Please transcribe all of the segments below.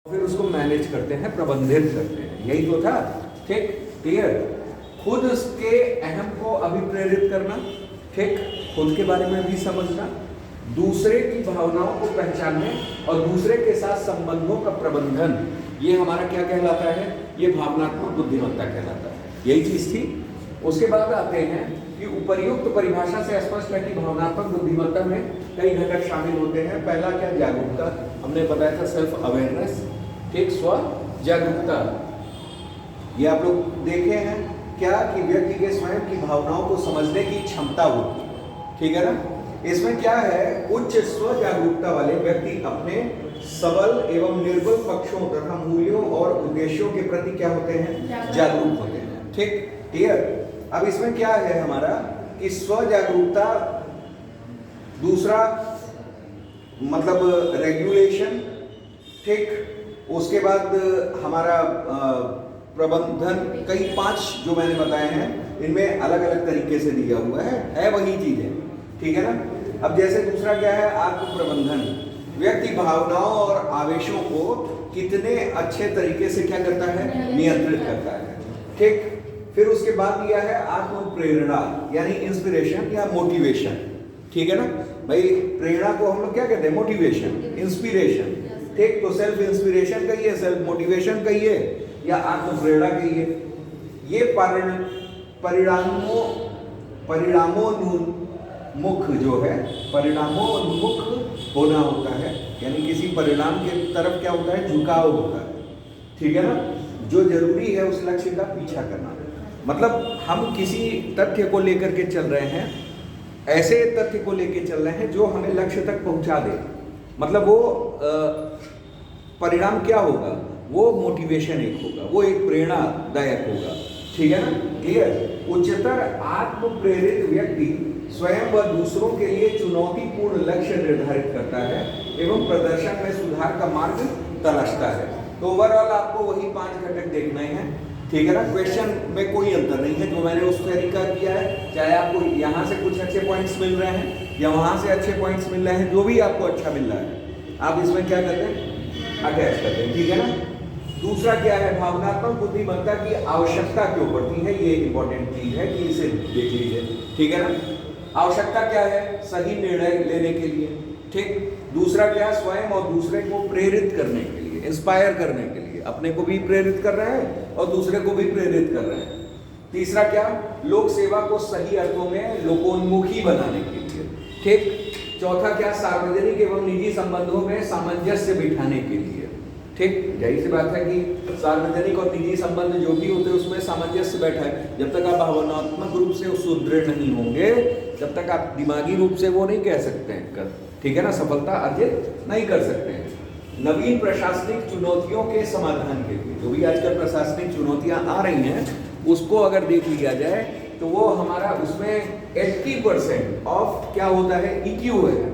फिर उसको मैनेज करते हैं, प्रबंधित करते हैं। यही तो था। ठीक, क्लियर। खुद उसके अहम को अभिप्रेरित करना, ठीक, खुद के बारे में भी समझना, दूसरे की भावनाओं को पहचानने और दूसरे के साथ संबंधों का प्रबंधन, ये हमारा क्या कहलाता है? ये भावनात्मक बुद्धिमत्ता कहलाता है। यही चीज थी। उसके बाद आते हैं कि उपर्युक्त परिभाषा से स्पष्ट है कि भावनात्मक बुद्धिमत्ता में कई घटक शामिल होते हैं। पहला क्या? जागरूकता। हमने बताया था सेल्फ अवेयरनेस, ठीक, स्व जागरूकता। ये आप लोग देखे हैं क्या कि व्यक्ति के स्वयं की भावनाओं को समझने की क्षमता होती है, ठीक है ना। इसमें क्या है? उच्च स्व जागरूकता वाले व्यक्ति अपने सबल एवं निर्बल पक्षों तथा मूल्यों और उद्देश्यों के प्रति क्या होते हैं? जागरूक होते हैं। ठीक, क्लियर। अब इसमें क्या है हमारा कि स्व जागरूकता, दूसरा मतलब रेगुलेशन, ठीक, उसके बाद हमारा प्रबंधन, कई 5 जो मैंने बताए हैं इनमें अलग अलग तरीके से दिया हुआ है वही चीजें, ठीक है ना। अब जैसे दूसरा क्या है? आत्म प्रबंधन। व्यक्ति भावनाओं और आवेशों को कितने अच्छे तरीके से क्या करता है? नियंत्रित करता है, ठीक। फिर उसके बाद दिया है आत्म प्रेरणा, यानी इंस्पिरेशन या मोटिवेशन, ठीक है ना भाई। प्रेरणा को हम लोग क्या कहते हैं? मोटिवेशन, इंस्पिरेशन, ठीक। तो सेल्फ इंस्पिरेशन कहिए, सेल्फ मोटिवेशन कहिए या आत्म प्रेरणा कहिए। ये परिणामोन्मुख जो है, परिणामोन्मुख होना होता है, यानी किसी परिणाम के तरफ क्या होता है? झुकाव होता है, ठीक है ना। जो जरूरी है उस लक्ष्य का पीछा करना, मतलब हम किसी तथ्य को लेकर के चल रहे हैं, ऐसे तथ्य को लेकर चल रहे हैं जो हमें लक्ष्य तक पहुंचा दे, मतलब वो परिणाम क्या होगा? वो मोटिवेशन एक होगा, वो एक प्रेरणादायक होगा, ठीक है ना, क्लियर। उच्चतर आत्म प्रेरित व्यक्ति स्वयं व दूसरों के लिए चुनौतीपूर्ण लक्ष्य निर्धारित करता है एवं प्रदर्शन में सुधार का मार्ग तलाशता है। तो ओवरऑल आपको वही 5 घटक देखने हैं, ठीक है ना। क्वेश्चन में कोई अंतर नहीं है, जो मैंने उस तरीका किया है, चाहे आपको यहाँ से कुछ अच्छे पॉइंट्स मिल रहे हैं या वहाँ से अच्छे पॉइंट्स मिल रहे हैं, जो भी आपको अच्छा मिल रहा है आप इसमें क्या करते हैं? अटैच करते हैं, ठीक है ना। दूसरा क्या है? भावनात्मक बुद्धिमत्ता की आवश्यकता क्यों पड़ती है? ये इंपॉर्टेंट चीज है कि इसे देख लीजिए, ठीक है ना। आवश्यकता क्या है? सही निर्णय लेने के लिए, ठीक। दूसरा क्या? स्वयं और दूसरे को प्रेरित करने के लिए, इंस्पायर करने के लिए, अपने को भी प्रेरित कर रहे हैं और दूसरे को भी प्रेरित कर रहे हैं। तीसरा क्या? लोक सेवा को सही अर्थों में लोकोन्मुखी बनाने के लिए, ठीक। चौथा क्या? सार्वजनिक एवं निजी संबंधों में सामंजस्य बिठाने के लिए, ठीक। यही सी बात है कि सार्वजनिक और निजी संबंध जो भी होते हैं उसमें सामंजस्य बैठा है। जब तक आप भावनात्मक रूप से सुदृढ़ नहीं होंगे, जब तक आप दिमागी रूप से वो नहीं कह सकते हैं, ठीक है ना, सफलता अर्जित नहीं कर सकते हैं। नवीन प्रशासनिक चुनौतियों के समाधान के लिए, जो भी आजकल प्रशासनिक चुनौतियां आ रही हैं, उसको अगर देख लिया जाए तो वो हमारा उसमें 80% ऑफ क्या होता है? EQ है,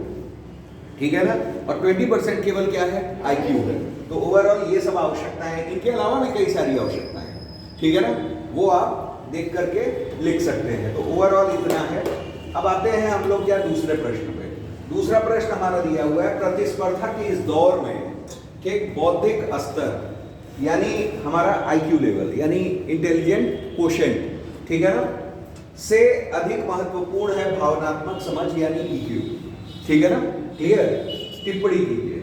ठीक है ना, और 20% केवल क्या है? IQ है। तो ओवरऑल ये सब आवश्यकताएं, इनके अलावा भी कई सारी आवश्यकताएं, ठीक है ना, वो आप देख करके लिख सकते हैं। तो ओवरऑल इतना है। अब आते हैं हम लोग क्या? दूसरे प्रश्न पे। दूसरा प्रश्न हमारा दिया हुआ है, प्रतिस्पर्धा के इस दौर में एक बौद्धिक स्तर, यानी हमारा IQ लेवल, यानी इंटेलिजेंट कोशेंट, ठीक है ना, से अधिक महत्वपूर्ण है भावनात्मक समझ, यानी EQ, ठीक है ना, क्लियर। टिप्पणी कीजिए,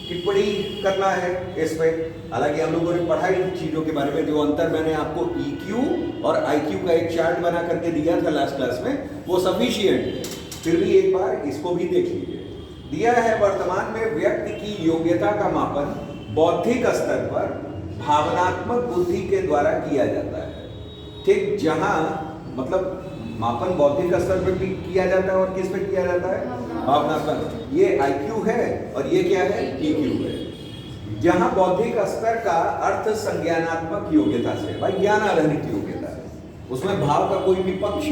टिप्पणी करना है इस पे। हालांकि हम लोगों ने पढ़ा इन चीजों के बारे में, जो अंतर मैंने आपको EQ और IQ का एक चार्ट बना करके दिया था लास्ट क्लास में, वो सफिशिएंट है। फिर भी एक बार इसको भी देख लीजिए। दिया है, वर्तमान में व्यक्ति की योग्यता का मापन बौद्धिक स्तर पर भावनात्मक बुद्धि के द्वारा किया जाता है, ठीक। जहां मतलब मापन बौद्धिक स्तर पर भी किया जाता है और किस पे किया जाता है? भावनात्मक। ये IQ है और ये क्या है? EQ है। जहां बौद्धिक स्तर का अर्थ संज्ञानात्मक योग्यता से, भाई ज्ञान आधारित योग्यता है, उसमें भाव का कोई भी पक्ष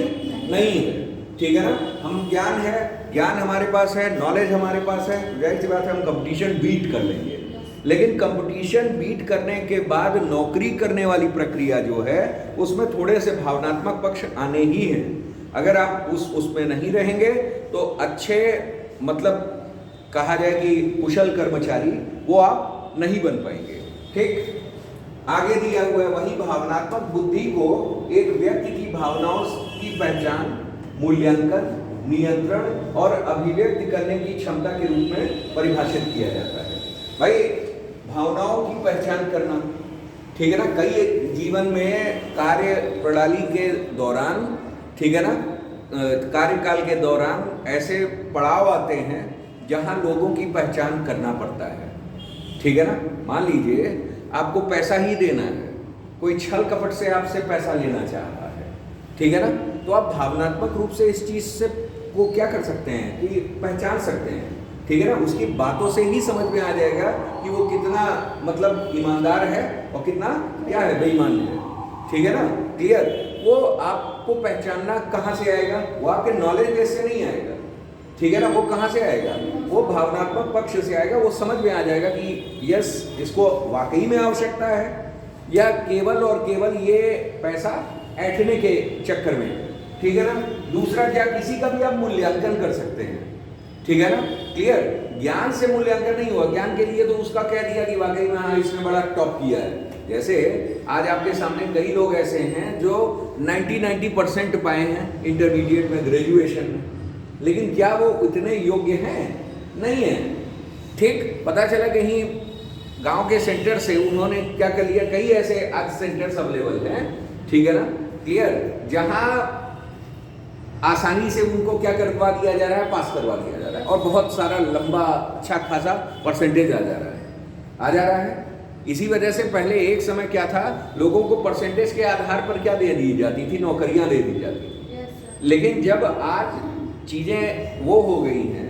नहीं है, ठीक है ना। हम ज्ञान है, ज्ञान हमारे पास है, नॉलेज हमारे पास है, जाहिर सी बात है हम कंपटीशन बीट कर लेंगे। लेकिन कंपटीशन बीट करने के बाद नौकरी करने वाली प्रक्रिया जो है, उसमें थोड़े से भावनात्मक पक्ष आने ही हैं। अगर आप उसमें नहीं रहेंगे तो अच्छे, मतलब कहा जाए कि कुशल कर्मचारी, वो आप नहीं बन पाएंगे। ठीक, आगे दिया हुआ है वही भावनात्मक बुद्धि को एक व्यक्ति की भावनाओं की पहचान, मूल्यांकन, नियंत्रण और अभिव्यक्त करने की क्षमता के रूप में परिभाषित किया जाता है। भाई भावनाओं की पहचान करना, ठीक है ना, कई जीवन में कार्य प्रणाली के दौरान, ठीक है ना, कार्यकाल के दौरान ऐसे पड़ाव आते हैं जहां लोगों की पहचान करना पड़ता है, ठीक है ना। मान लीजिए आपको पैसा ही देना है, कोई छल कपट से आपसे पैसा लेना चाह रहा है, ठीक है ना, तो आप भावनात्मक रूप से इस चीज से वो क्या कर सकते हैं कि पहचान सकते हैं, ठीक है ना। उसकी बातों से ही समझ में आ जाएगा कि वो कितना मतलब ईमानदार है और कितना क्या है, बेईमान है, ठीक है ना, क्लियर। वो आपको पहचानना कहाँ से आएगा, वो आपके नॉलेज बेस से नहीं आएगा, ठीक है ना, वो कहाँ से आएगा, वो भावनात्मक पक्ष से आएगा। वो समझ में आ जाएगा कि यस, इसको वाकई में आवश्यकता है या केवल और केवल ये पैसा ऐंठने के चक्कर में, ठीक है ना। दूसरा क्या, किसी का भी आप मूल्यांकन कर सकते हैं, ठीक है ना, क्लियर। ज्ञान से मूल्यांकन नहीं हुआ, ज्ञान के लिए तो उसका कह दिया कि वाकई में हाँ इसने बड़ा टॉप किया है। जैसे आज आपके सामने कई लोग ऐसे हैं जो 90% पाए हैं इंटरमीडिएट में, ग्रेजुएशन में, लेकिन क्या वो उतने योग्य हैं? नहीं है, ठीक। पता चला कहीं गांव के सेंटर से उन्होंने क्या कर लिया, कई ऐसे आज सेंटर्स अवेलेबल हैं, ठीक है ना, क्लियर, जहां आसानी से उनको क्या करवा दिया जा रहा है, पास करवा दिया जा रहा है और बहुत सारा लंबा अच्छा खासा परसेंटेज आ जा रहा है। इसी वजह से पहले एक समय क्या था, लोगों को परसेंटेज के आधार पर क्या दे दी जाती थी, नौकरियां दे दी जाती थी। लेकिन जब आज चीजें वो हो गई हैं,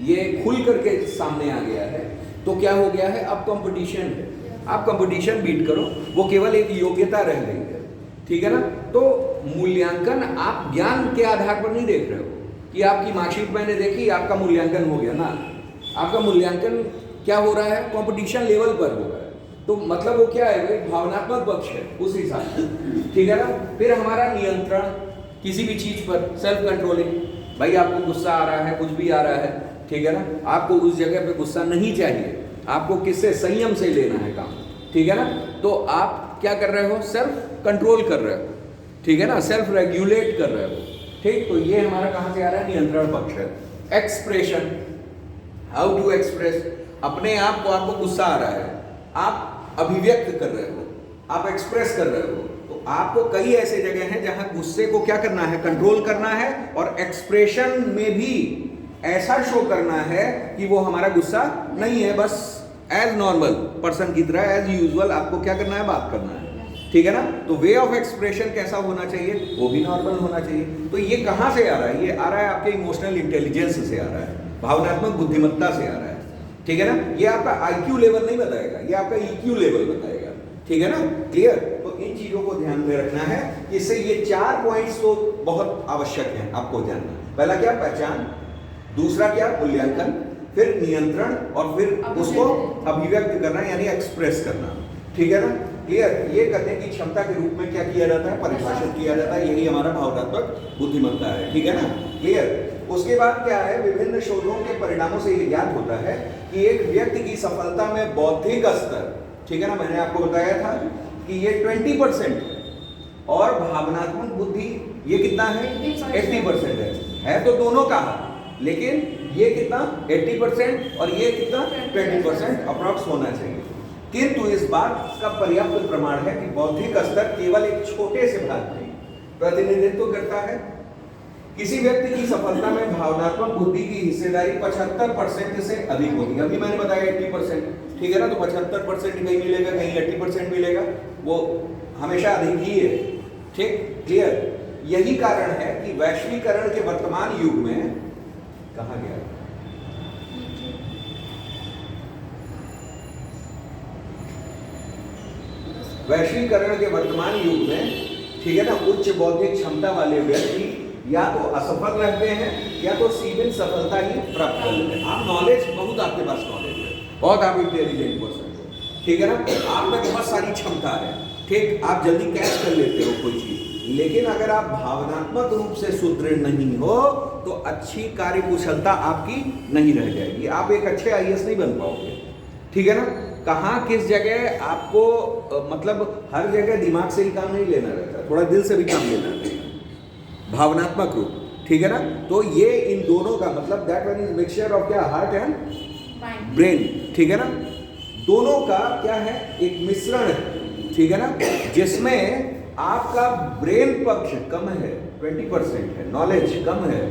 ये खुल करके सामने आ गया है, तो क्या हो गया है, अब कंपटीशन है, आप कंपटीशन बीट करो, वो केवल एक योग्यता रह गई है, ठीक है ना। तो मूल्यांकन आप ज्ञान के आधार पर नहीं देख रहे हो कि आपकी मार्कशीट मैंने देखी, आपका मूल्यांकन हो गया ना। आपका मूल्यांकन क्या हो रहा है, कंपटीशन लेवल पर हो रहा है। तो मतलब वो क्या है, भाई भावनात्मक पक्ष है उस हिसाब से, ठीक है ना। फिर हमारा नियंत्रण किसी भी चीज पर, सेल्फ कंट्रोलिंग, भाई आपको गुस्सा आ रहा है, कुछ भी आ रहा है, ठीक है ना, आपको उस जगह पे गुस्सा नहीं चाहिए, आपको किससे, संयम से लेना है काम, ठीक है ना। तो आप क्या कर रहे हो, सेल्फ कंट्रोल कर रहे हो, ठीक है ना, सेल्फ रेगुलेट कर रहे हो, ठीक। तो ये हमारा कहां से आ रहा है, नियंत्रण पक्ष है। एक्सप्रेशन, हाउ टू एक्सप्रेस, अपने आप को, आपको गुस्सा आ रहा है, आप अभिव्यक्त कर रहे हो, आप एक्सप्रेस कर रहे हो। तो आपको कई ऐसे जगह हैं जहां गुस्से को क्या करना है, कंट्रोल करना है, और एक्सप्रेशन में भी ऐसा शो करना है कि वो हमारा गुस्सा नहीं है, बस एज नॉर्मल पर्सन की तरह, एज यूजुअल आपको क्या करना है, बात करना है, ठीक है ना। तो वे ऑफ एक्सप्रेशन कैसा होना चाहिए, वो भी नॉर्मल होना चाहिए। तो ये कहां से आ रहा है, ये आ रहा है आपके इमोशनल इंटेलिजेंस से आ रहा है, भावनात्मक बुद्धिमत्ता से आ रहा है, ठीक है ना। ये आपका IQ लेवल नहीं बताएगा, ये आपका EQ लेवल बताएगा, ठीक है ना, क्लियर। तो इन चीजों को ध्यान में रखना है, इससे ये 4 पॉइंट्स तो बहुत आवश्यक हैं आपको जानना। पहला क्या, पहचान, दूसरा क्या, मूल्यांकन, फिर नियंत्रण, और फिर उसको अभिव्यक्त करना यानी एक्सप्रेस करना, ठीक है ना, क्लियर। ये करने की क्षमता के रूप में क्या किया जाता है, परिभाषित किया जाता है, यही हमारा भावनात्मक बुद्धिमत्ता है, ठीक है ना, क्लियर। उसके बाद क्या है, विभिन्न शोधों के परिणामों से ये ज्ञात होता है कि एक व्यक्ति की सफलता में बौद्धिक स्तर, ठीक है ना, मैंने आपको बताया था कि ये 20% और भावनात्मक बुद्धि ये कितना है, 80% है तो दोनों का, लेकिन ये कितना 80% और ये कितना 20% अप्रॉक्स होना चाहिए। किंतु इस बात का पर्याप्त प्रमाण है कि बौद्धिक स्तर केवल एक छोटे से भाग में प्रतिनिधित्व करता है। किसी व्यक्ति की सफलता में भावनात्मक बुद्धि की हिस्सेदारी 75% से अधिक होगी। अभी मैंने बताया 80%, ठीक है ना, तो 75% कहीं मिलेगा, कहीं 80% मिलेगा, वो हमेशा अधिक ही है, ठीक, क्लियर। यही कारण है कि वैश्वीकरण के वर्तमान युग में, कहां गया, वैश्वीकरण के वर्तमान युग में, ठीक है ना, उच्च बौद्धिक क्षमता वाले व्यक्ति या तो असफल रहते हैं या तो सीमित सफलता ही प्राप्त कर लेते हैं। आप नॉलेज, बहुत आपके पास नॉलेज है, बहुत आप इंटेलिजेंट पर्सन हो, ठीक है ना, आप में बहुत सारी क्षमता है, ठीक, आप जल्दी कैच कर लेते हो कोई चीज, लेकिन अगर आप भावनात्मक रूप से सुदृढ़ नहीं हो तो अच्छी कार्य कुशलता आपकी नहीं रह जाएगी, आप एक अच्छे IAS नहीं बन पाओगे, ठीक है ना, कहाँ किस जगह आपको मतलब हर जगह दिमाग से ही काम नहीं लेना रहता, थोड़ा दिल से भी काम लेना रहता है, भावनात्मक रूप, ठीक है ना। तो ये इन दोनों का मतलब that one is mixture of क्या, हार्ट एंड ब्रेन, ठीक है ना। दोनों का क्या है, एक मिश्रण है, ठीक है ना, जिसमें आपका ब्रेन पक्ष कम है, 20% है, नॉलेज कम है,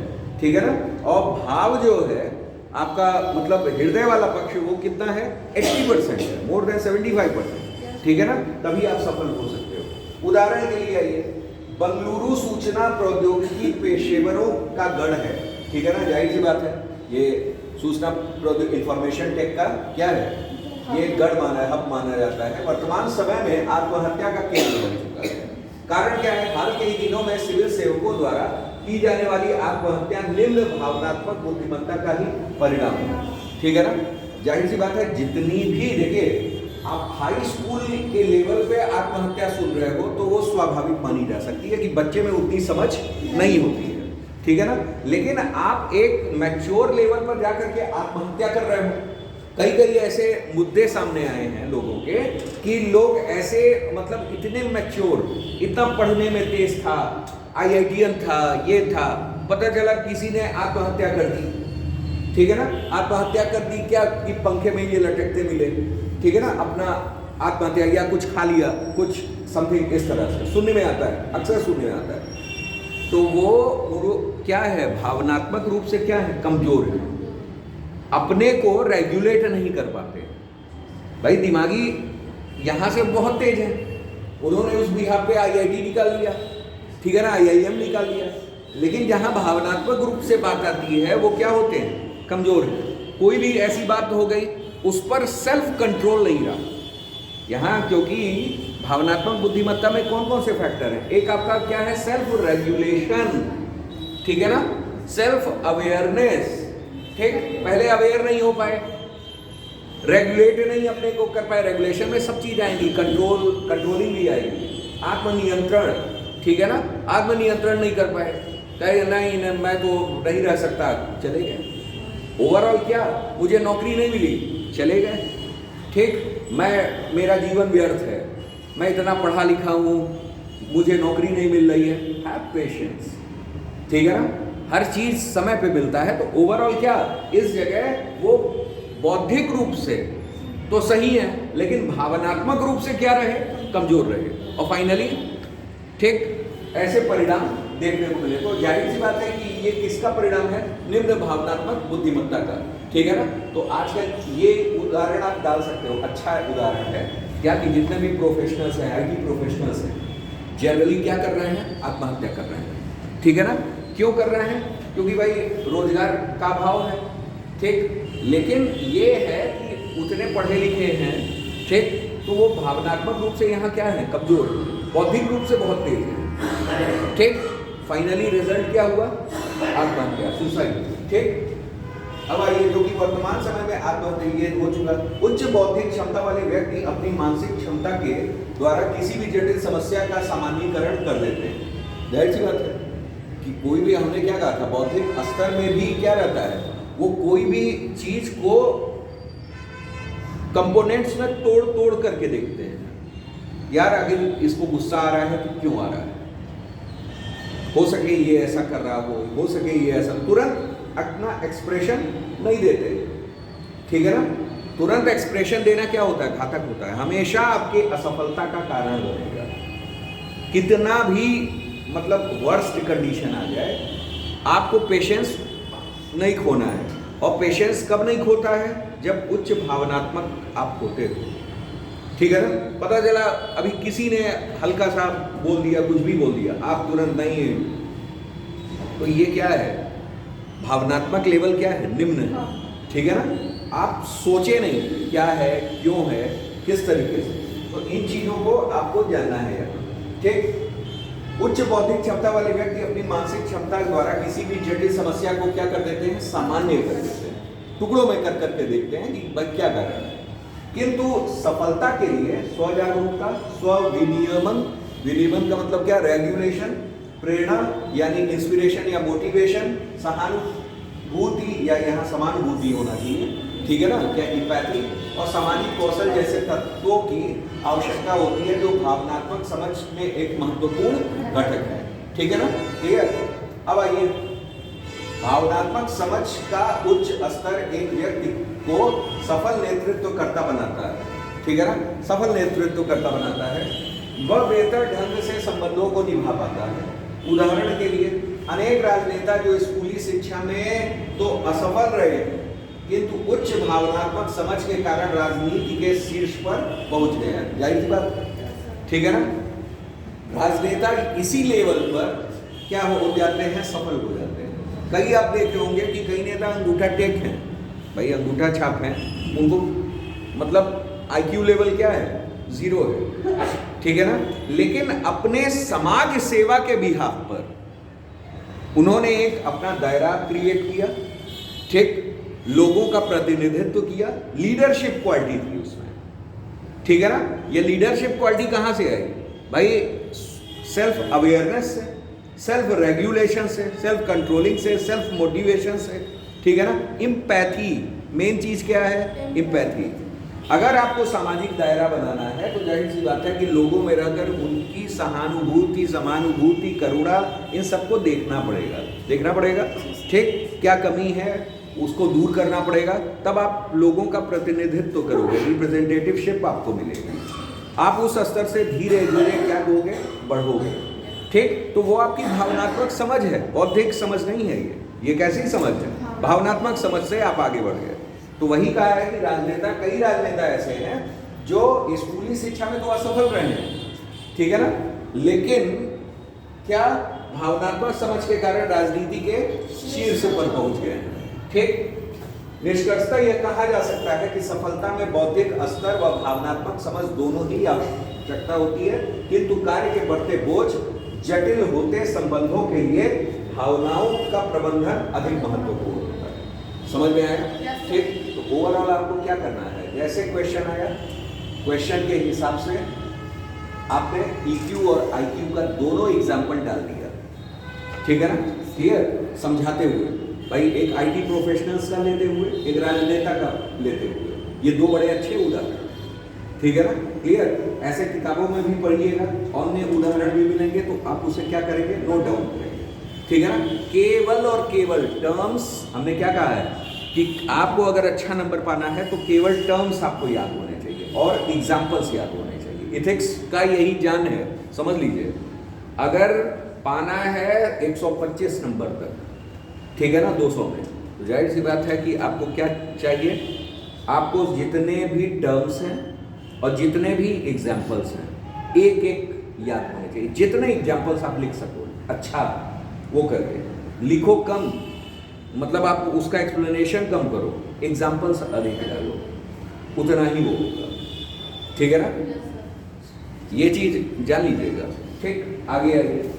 ठीक है ना, और भाव जो है आपका मतलब हृदय वाला पक्ष वो कितना है, 80% है, मोर देन 75%, ठीक है ना, तभी आप सफल हो सकते हो। उदाहरण के लिए आइए, बंगलुरु सूचना प्रौद्योगिकी पेशेवरों का गण है, ठीक है ना, जाहिर सी बात है, ये सूचना प्रौद्योगिकी इंफॉर्मेशन टेक का क्या है, ये गढ़ माना है, हब माना जाता है। वर्तमान समय में आत्महत्या का केंद्र बन चुका है। कारण क्या है, हाल के ही दिनों में सिविल सेवकों द्वारा की जाने वाली आत्महत्या निम्न भावनात्मक बुद्धिमत्ता का ही परिणाम है, ठीक है ना। जाहिर सी बात है, जितनी भी देखिए आप हाई स्कूल के लेवल पे आत्महत्या सुन रहे हो तो वो स्वाभाविक मानी जा सकती है कि बच्चे में उतनी समझ नहीं होती है, ठीक है ना। लेकिन आप एक मैच्योर लेवल पर जाकर के आत्महत्या कर रहे हो, कई कई ऐसे मुद्दे सामने आए हैं लोगों के कि लोग ऐसे मतलब इतने मैच्योर, इतना पढ़ने में तेज था, IITian था, ये था, पता चला किसी ने आत्महत्या कर दी, ठीक है ना, आत्महत्या कर दी क्या कि पंखे में ये लटकते मिले, ठीक है ना, अपना आत्महत्या या कुछ खा लिया, कुछ समथिंग इस तरह से सुनने में आता है, अक्सर सुनने में आता है। तो वो क्या है, भावनात्मक रूप से क्या है, कमजोर है, अपने को रेगुलेट नहीं कर पाते। भाई दिमागी यहाँ से बहुत तेज है, उन्होंने उस बिहार पे IIT निकाल लिया, ठीक है ना, IIM निकाल लिया, लेकिन जहाँ भावनात्मक रूप से बात आती है वो क्या होते हैं, कमजोर है। कोई भी ऐसी बात हो गई उस पर सेल्फ कंट्रोल नहीं रहा यहाँ, क्योंकि भावनात्मक बुद्धिमत्ता में कौन कौन से फैक्टर हैं, एक आपका क्या है, सेल्फ रेगुलेशन, ठीक है ना, सेल्फ अवेयरनेस, ठीक, पहले अवेयर नहीं हो पाए, रेगुलेट नहीं अपने को कर पाए, रेगुलेशन में सब चीज आएंगी, कंट्रोलिंग भी आएगी, आत्मनियंत्रण, ठीक है ना, आत्मनियंत्रण नहीं कर पाए, कहे नहीं मैं तो नहीं रह सकता, चले गए। ओवरऑल क्या, मुझे नौकरी नहीं मिली, चले गए, ठीक, मेरा जीवन व्यर्थ है, मैं इतना पढ़ा लिखा हूँ, मुझे नौकरी नहीं मिल रही है, हैव पेशेंस, ठीक है ना, हर चीज समय पे मिलता है। तो ओवरऑल क्या, इस जगह वो बौद्धिक रूप से तो सही है, लेकिन भावनात्मक रूप से क्या रहे, कमजोर रहे, और फाइनली ठीक ऐसे परिणाम देखने को मिले। तो जाहिर सी बात है कि ये किसका परिणाम है, निम्न भावनात्मक बुद्धिमत्ता का, ठीक है ना। तो आजकल ये उदाहरण आप डाल सकते हो, अच्छा उदाहरण है क्या कि जितने भी प्रोफेशनल्स हैं, IT प्रोफेशनल्स हैं, जनरली क्या कर रहे हैं, आत्महत्या कर रहे हैं, ठीक है ना। क्यों कर रहे हैं, क्योंकि भाई रोजगार का अभाव है, ठीक, लेकिन ये है कि उतने पढ़े लिखे हैं, ठीक, तो वो भावनात्मक रूप से यहाँ क्या है, कमजोर, बौद्धिक रूप से बहुत तेज है, ठीक, फाइनली रिजल्ट क्या हुआ, आत्महत्या, सुसाइड, ठीक। अब आइए, जो कि वर्तमान समय में आत्महत्या ये हो चुका, उच्च बौद्धिक क्षमता वाले व्यक्ति अपनी मानसिक क्षमता के द्वारा किसी भी जटिल समस्या का सामान्यीकरण कर देते हैं। जाहिर सी बात है कि कोई भी, हमने क्या कहा था, बौद्धिक स्तर में भी क्या रहता है, वो कोई भी चीज को कंपोनेंट्स में तोड़ तोड़ करके देखते हैं, यार अगर इसको गुस्सा आ रहा है तो क्यों आ रहा है, हो सके ये ऐसा कर रहा हो सके ये ऐसा, तुरंत अपना एक्सप्रेशन नहीं देते, ठीक है ना। तुरंत एक्सप्रेशन देना क्या होता है, घातक होता है, हमेशा आपके असफलता का कारण बनेगा। कितना भी मतलब वर्स्ट कंडीशन आ जाए, आपको पेशेंस नहीं खोना है, और पेशेंस कब नहीं खोता है, जब उच्च भावनात्मक आप होते हो, ठीक है ना। पता चला अभी किसी ने हल्का सा बोल दिया, कुछ भी बोल दिया, आप तुरंत नहीं, तो ये क्या है, भावनात्मक लेवल क्या है, निम्न है, ठीक है ना। आप सोचे नहीं क्या है, क्यों है, किस तरीके से, तो इन चीजों को आपको जानना है, ठीक। उच्च बौद्धिक क्षमता वाले व्यक्ति अपनी मानसिक क्षमता द्वारा किसी भी जटिल समस्या को क्या कर देते हैं, सामान्य कर देते हैं, टुकड़ों में कर करके देखते हैं कि भाई क्या कर रहा है। किंतु सफलता के लिए स्वजागरूकता, स्व विनियमन का मतलब क्या, रेगुलेशन, प्रेरणा यानी इंस्पिरेशन या मोटिवेशन, सहानुभूति या यहाँ समानुभूति होना चाहिए, ठीक है ना, क्या एम्पैथी और सामाजिक कौशल जैसे तत्वों की आवश्यकता होती है जो भावनात्मक समझ में एक महत्वपूर्ण घटक है। ठीक है ना, क्लियर। अब आइए, भावनात्मक समझ का उच्च स्तर एक व्यक्ति को सफल नेतृत्वकर्ता बनाता है। ठीक है ना, सफल नेतृत्वकर्ता बनाता है। वह बेहतर ढंग से संबंधों को निभा पाता है। उदाहरण के लिए अनेक राजनेता जो स्कूली शिक्षा में तो असफल रहे किंतु उच्च भावनात्मक समझ के कारण राजनीति के शीर्ष पर पहुंच गए हैं। जाहिर सी बात, ठीक है ना। राजनेता इसी लेवल पर क्या हो जाते हैं, सफल हो जाते हैं। कई आप देखे होंगे कि कई नेता अंगूठा टेक हैं, भाई अंगूठा छाप हैं, उनको मतलब आईक्यू लेवल क्या है, 0 है। ठीक है ना, लेकिन अपने समाज सेवा के बिहाफ पर उन्होंने एक अपना दायरा क्रिएट किया, ठीक, लोगों का प्रतिनिधित्व किया, लीडरशिप क्वालिटी थी उसमें। ठीक है ना, ये लीडरशिप क्वालिटी कहां से आई भाई, सेल्फ अवेयरनेस से, सेल्फ रेगुलेशन से, सेल्फ कंट्रोलिंग से, सेल्फ मोटिवेशन से। ठीक है ना, एम्पैथी, मेन चीज क्या है, एम्पैथी। अगर आपको सामाजिक दायरा बनाना है तो जाहिर सी बात है कि लोगों में रहकर उनकी सहानुभूति, समानुभूति, करुणा, इन सबको देखना पड़ेगा। ठीक, क्या कमी है उसको दूर करना पड़ेगा, तब आप लोगों का प्रतिनिधित्व करोगे, रिप्रेजेंटेटिवशिप आपको मिलेगी। आप उस स्तर से धीरे धीरे क्या दोगे, बढ़ोगे। ठीक, तो वो आपकी भावनात्मक समझ है, बौद्धिक समझ नहीं है। ये कैसी समझ है, भावनात्मक समझ से आप आगे बढ़ गए। तो वही कहा है कि कई राजनेता ऐसे हैं जो स्कूली शिक्षा में तो असफल रहे हैं, ठीक है ना, लेकिन क्या भावनात्मक समझ के कारण राजनीति के शीर्ष पर पहुंच गए हैं। ठीक, निष्कर्षतः यह कहा जा सकता है कि सफलता में बौद्धिक स्तर व भावनात्मक समझ दोनों ही आवश्यकता होती है, किंतु कार्य के बढ़ते बोझ, जटिल होते संबंधों के लिए भावनाओं का प्रबंधन अधिक महत्वपूर्ण होता है। समझ में आया। ठीक, तो ओवरऑल आपको क्या करना है, जैसे क्वेश्चन आया, क्वेश्चन के हिसाब से आपने EQ और IQ का दोनों एग्जाम्पल डाल दिया। ठीक है ना, क्लियर, समझाते हुए भाई, एक IT प्रोफेशनल्स का लेते हुए, एक राजनेता का लेते हुए, ये दो बड़े अच्छे उदाहरण। ठीक है ना, क्लियर। ऐसे किताबों में भी पढ़िएगा, अन्य उदाहरण भी मिलेंगे तो आप उसे क्या करेंगे, नोट डाउन करेंगे। ठीक है ना, केवल और केवल टर्म्स, हमने क्या कहा है कि आपको अगर अच्छा नंबर पाना है तो केवल टर्म्स आपको याद होने चाहिए और एग्जाम्पल्स याद होने चाहिए। इथिक्स का यही जान है, समझ लीजिए। अगर पाना है 125 नंबर तक, ठीक है ना, 200 में, तो जाहिर सी बात है कि आपको क्या चाहिए, आपको जितने भी टर्म्स हैं और जितने भी एग्जाम्पल्स हैं, एक एक याद होने चाहिए। जितने एग्जाम्पल्स आप लिख सको, अच्छा वो करके लिखो, कम मतलब आप उसका एक्सप्लेनेशन कम करो, एग्जाम्पल्स अधिक डालो, उतना ही वो होगा। ठीक है ना, ये चीज जान लीजिएगा। ठीक, आगे आइए।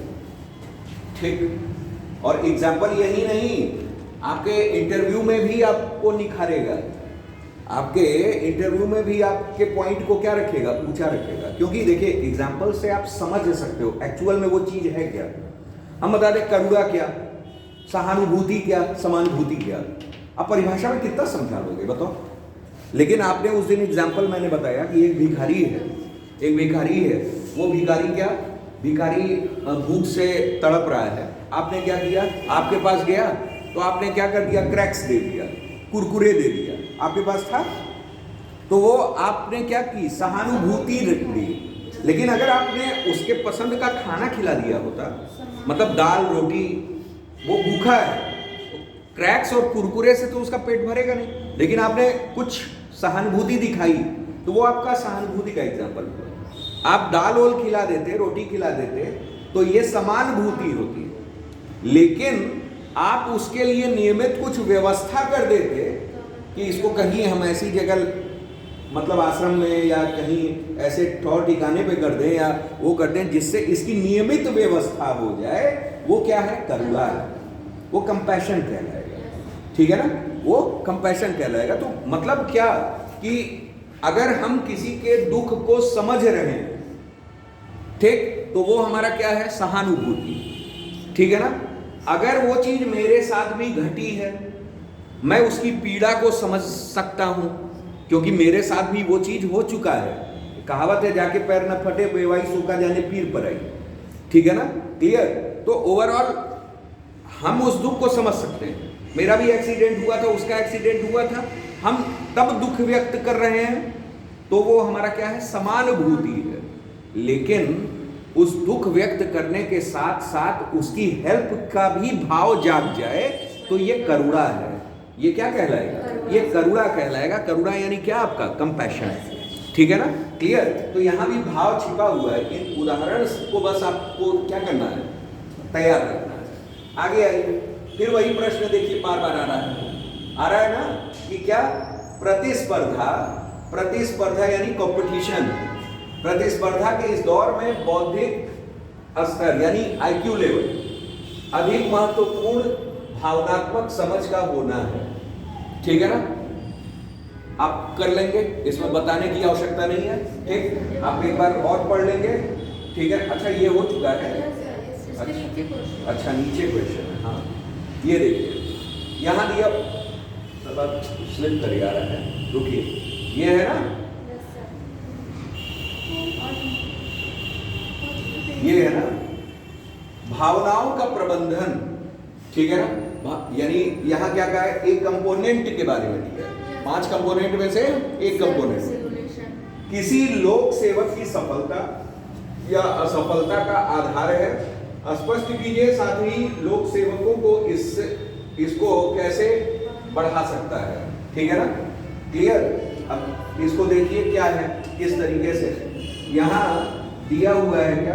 ठीक, और एग्जाम्पल यही नहीं, आपके इंटरव्यू में भी आपको निखारेगा, आपके इंटरव्यू में भी आपके पॉइंट को क्या रखेगा, पूछा रखेगा। क्योंकि देखिए, एग्जाम्पल से आप समझ सकते हो एक्चुअल में वो चीज है क्या। हम बता दें करुणा क्या, सहानुभूति क्या, समानुभूति क्या, आप परिभाषा में कितना समझा लोगे बताओ। लेकिन आपने उस दिन एग्जाम्पल मैंने बताया कि एक भिखारी है, वो भिखारी क्या, भिखारी भूख से तड़प रहा है। आपने क्या किया, आपके पास गया तो आपने क्या कर दिया, क्रैक्स दे दिया, कुरकुरे दे दिया, आपके पास था तो वो आपने क्या की, सहानुभूति दी। लेकिन अगर आपने उसके पसंद का खाना खिला दिया होता, मतलब दाल रोटी, वो भूखा है, तो क्रैक्स और कुरकुरे से तो उसका पेट भरेगा नहीं। लेकिन आपने कुछ सहानुभूति दिखाई तो वो आपका सहानुभूति का एग्जाम्पल हुआ। आप दाल ओल खिला देते, रोटी खिला देते, तो ये समानुभूति होती है। लेकिन आप उसके लिए नियमित कुछ व्यवस्था कर देते कि इसको कहीं हम ऐसी जगह, मतलब आश्रम में या कहीं ऐसे ठौर ठिकाने पे कर दें या वो कर दें जिससे इसकी नियमित व्यवस्था हो जाए, वो क्या है, करुणा है, वो कंपैशन कहलाएगा। ठीक है ना, वो कंपैशन कहलाएगा। तो मतलब क्या कि अगर हम किसी के दुख को समझ रहे हैं, ठीक, तो वो हमारा क्या है, सहानुभूति। ठीक है ना, अगर वो चीज मेरे साथ भी घटी है मैं उसकी पीड़ा को समझ सकता हूं, क्योंकि मेरे साथ भी वो चीज हो चुका है। कहावत है, जाके पैर न फटे बेवाई सूखा जाने पीर पर आई। ठीक है ना, क्लियर। तो ओवरऑल हम उस दुख को समझ सकते हैं। मेरा भी एक्सीडेंट हुआ था, उसका एक्सीडेंट हुआ था, हम तब दुख व्यक्त कर रहे हैं, तो वो हमारा क्या है, समानुभूति है। लेकिन उस दुख व्यक्त करने के साथ साथ उसकी हेल्प का भी भाव जाग जाए तो ये करुणा है। ये क्या कहलाएगा, ये करुणा कहलाएगा। करुणा यानी क्या, आपका कंपैशन। ठीक है ना, क्लियर। तो यहां भी भाव छिपा हुआ है। इन उदाहरण को बस आपको क्या करना है, तैयार रखना है। आगे आइए, फिर वही प्रश्न देखिए बार बार आ रहा है ना, कि क्या प्रतिस्पर्धा, प्रतिस्पर्धा यानी कंपटीशन, प्रतिस्पर्धा के इस दौर में बौद्धिक स्तर यानी आईक्यू लेवल अधिक महत्वपूर्ण भावनात्मक समझ का होना है। ठीक है ना, आप कर लेंगे, इसमें बताने की आवश्यकता नहीं है। ठीक, आप एक बार और पढ़ लेंगे। ठीक है, अच्छा ये हो चुका है। अच्छा नीचे क्वेश्चन है, हाँ ये देखिए यहाँ दिया, सब स्लिप कर आ रहा है, रुकिए, ये है ना, ये है ना भावनाओं का प्रबंधन। ठीक है ना, यानी यहां क्या कहा है, एक कंपोनेंट के बारे में दिया है, 5 कंपोनेंट में से एक कंपोनेंट। किसी लोक सेवक की सफलता या असफलता का आधार है, स्पष्ट कीजिए, साथ ही लोक सेवकों को इसको कैसे बढ़ा सकता है। ठीक है ना, क्लियर। अब इसको देखिए क्या है, किस तरीके से यहां दिया हुआ है क्या,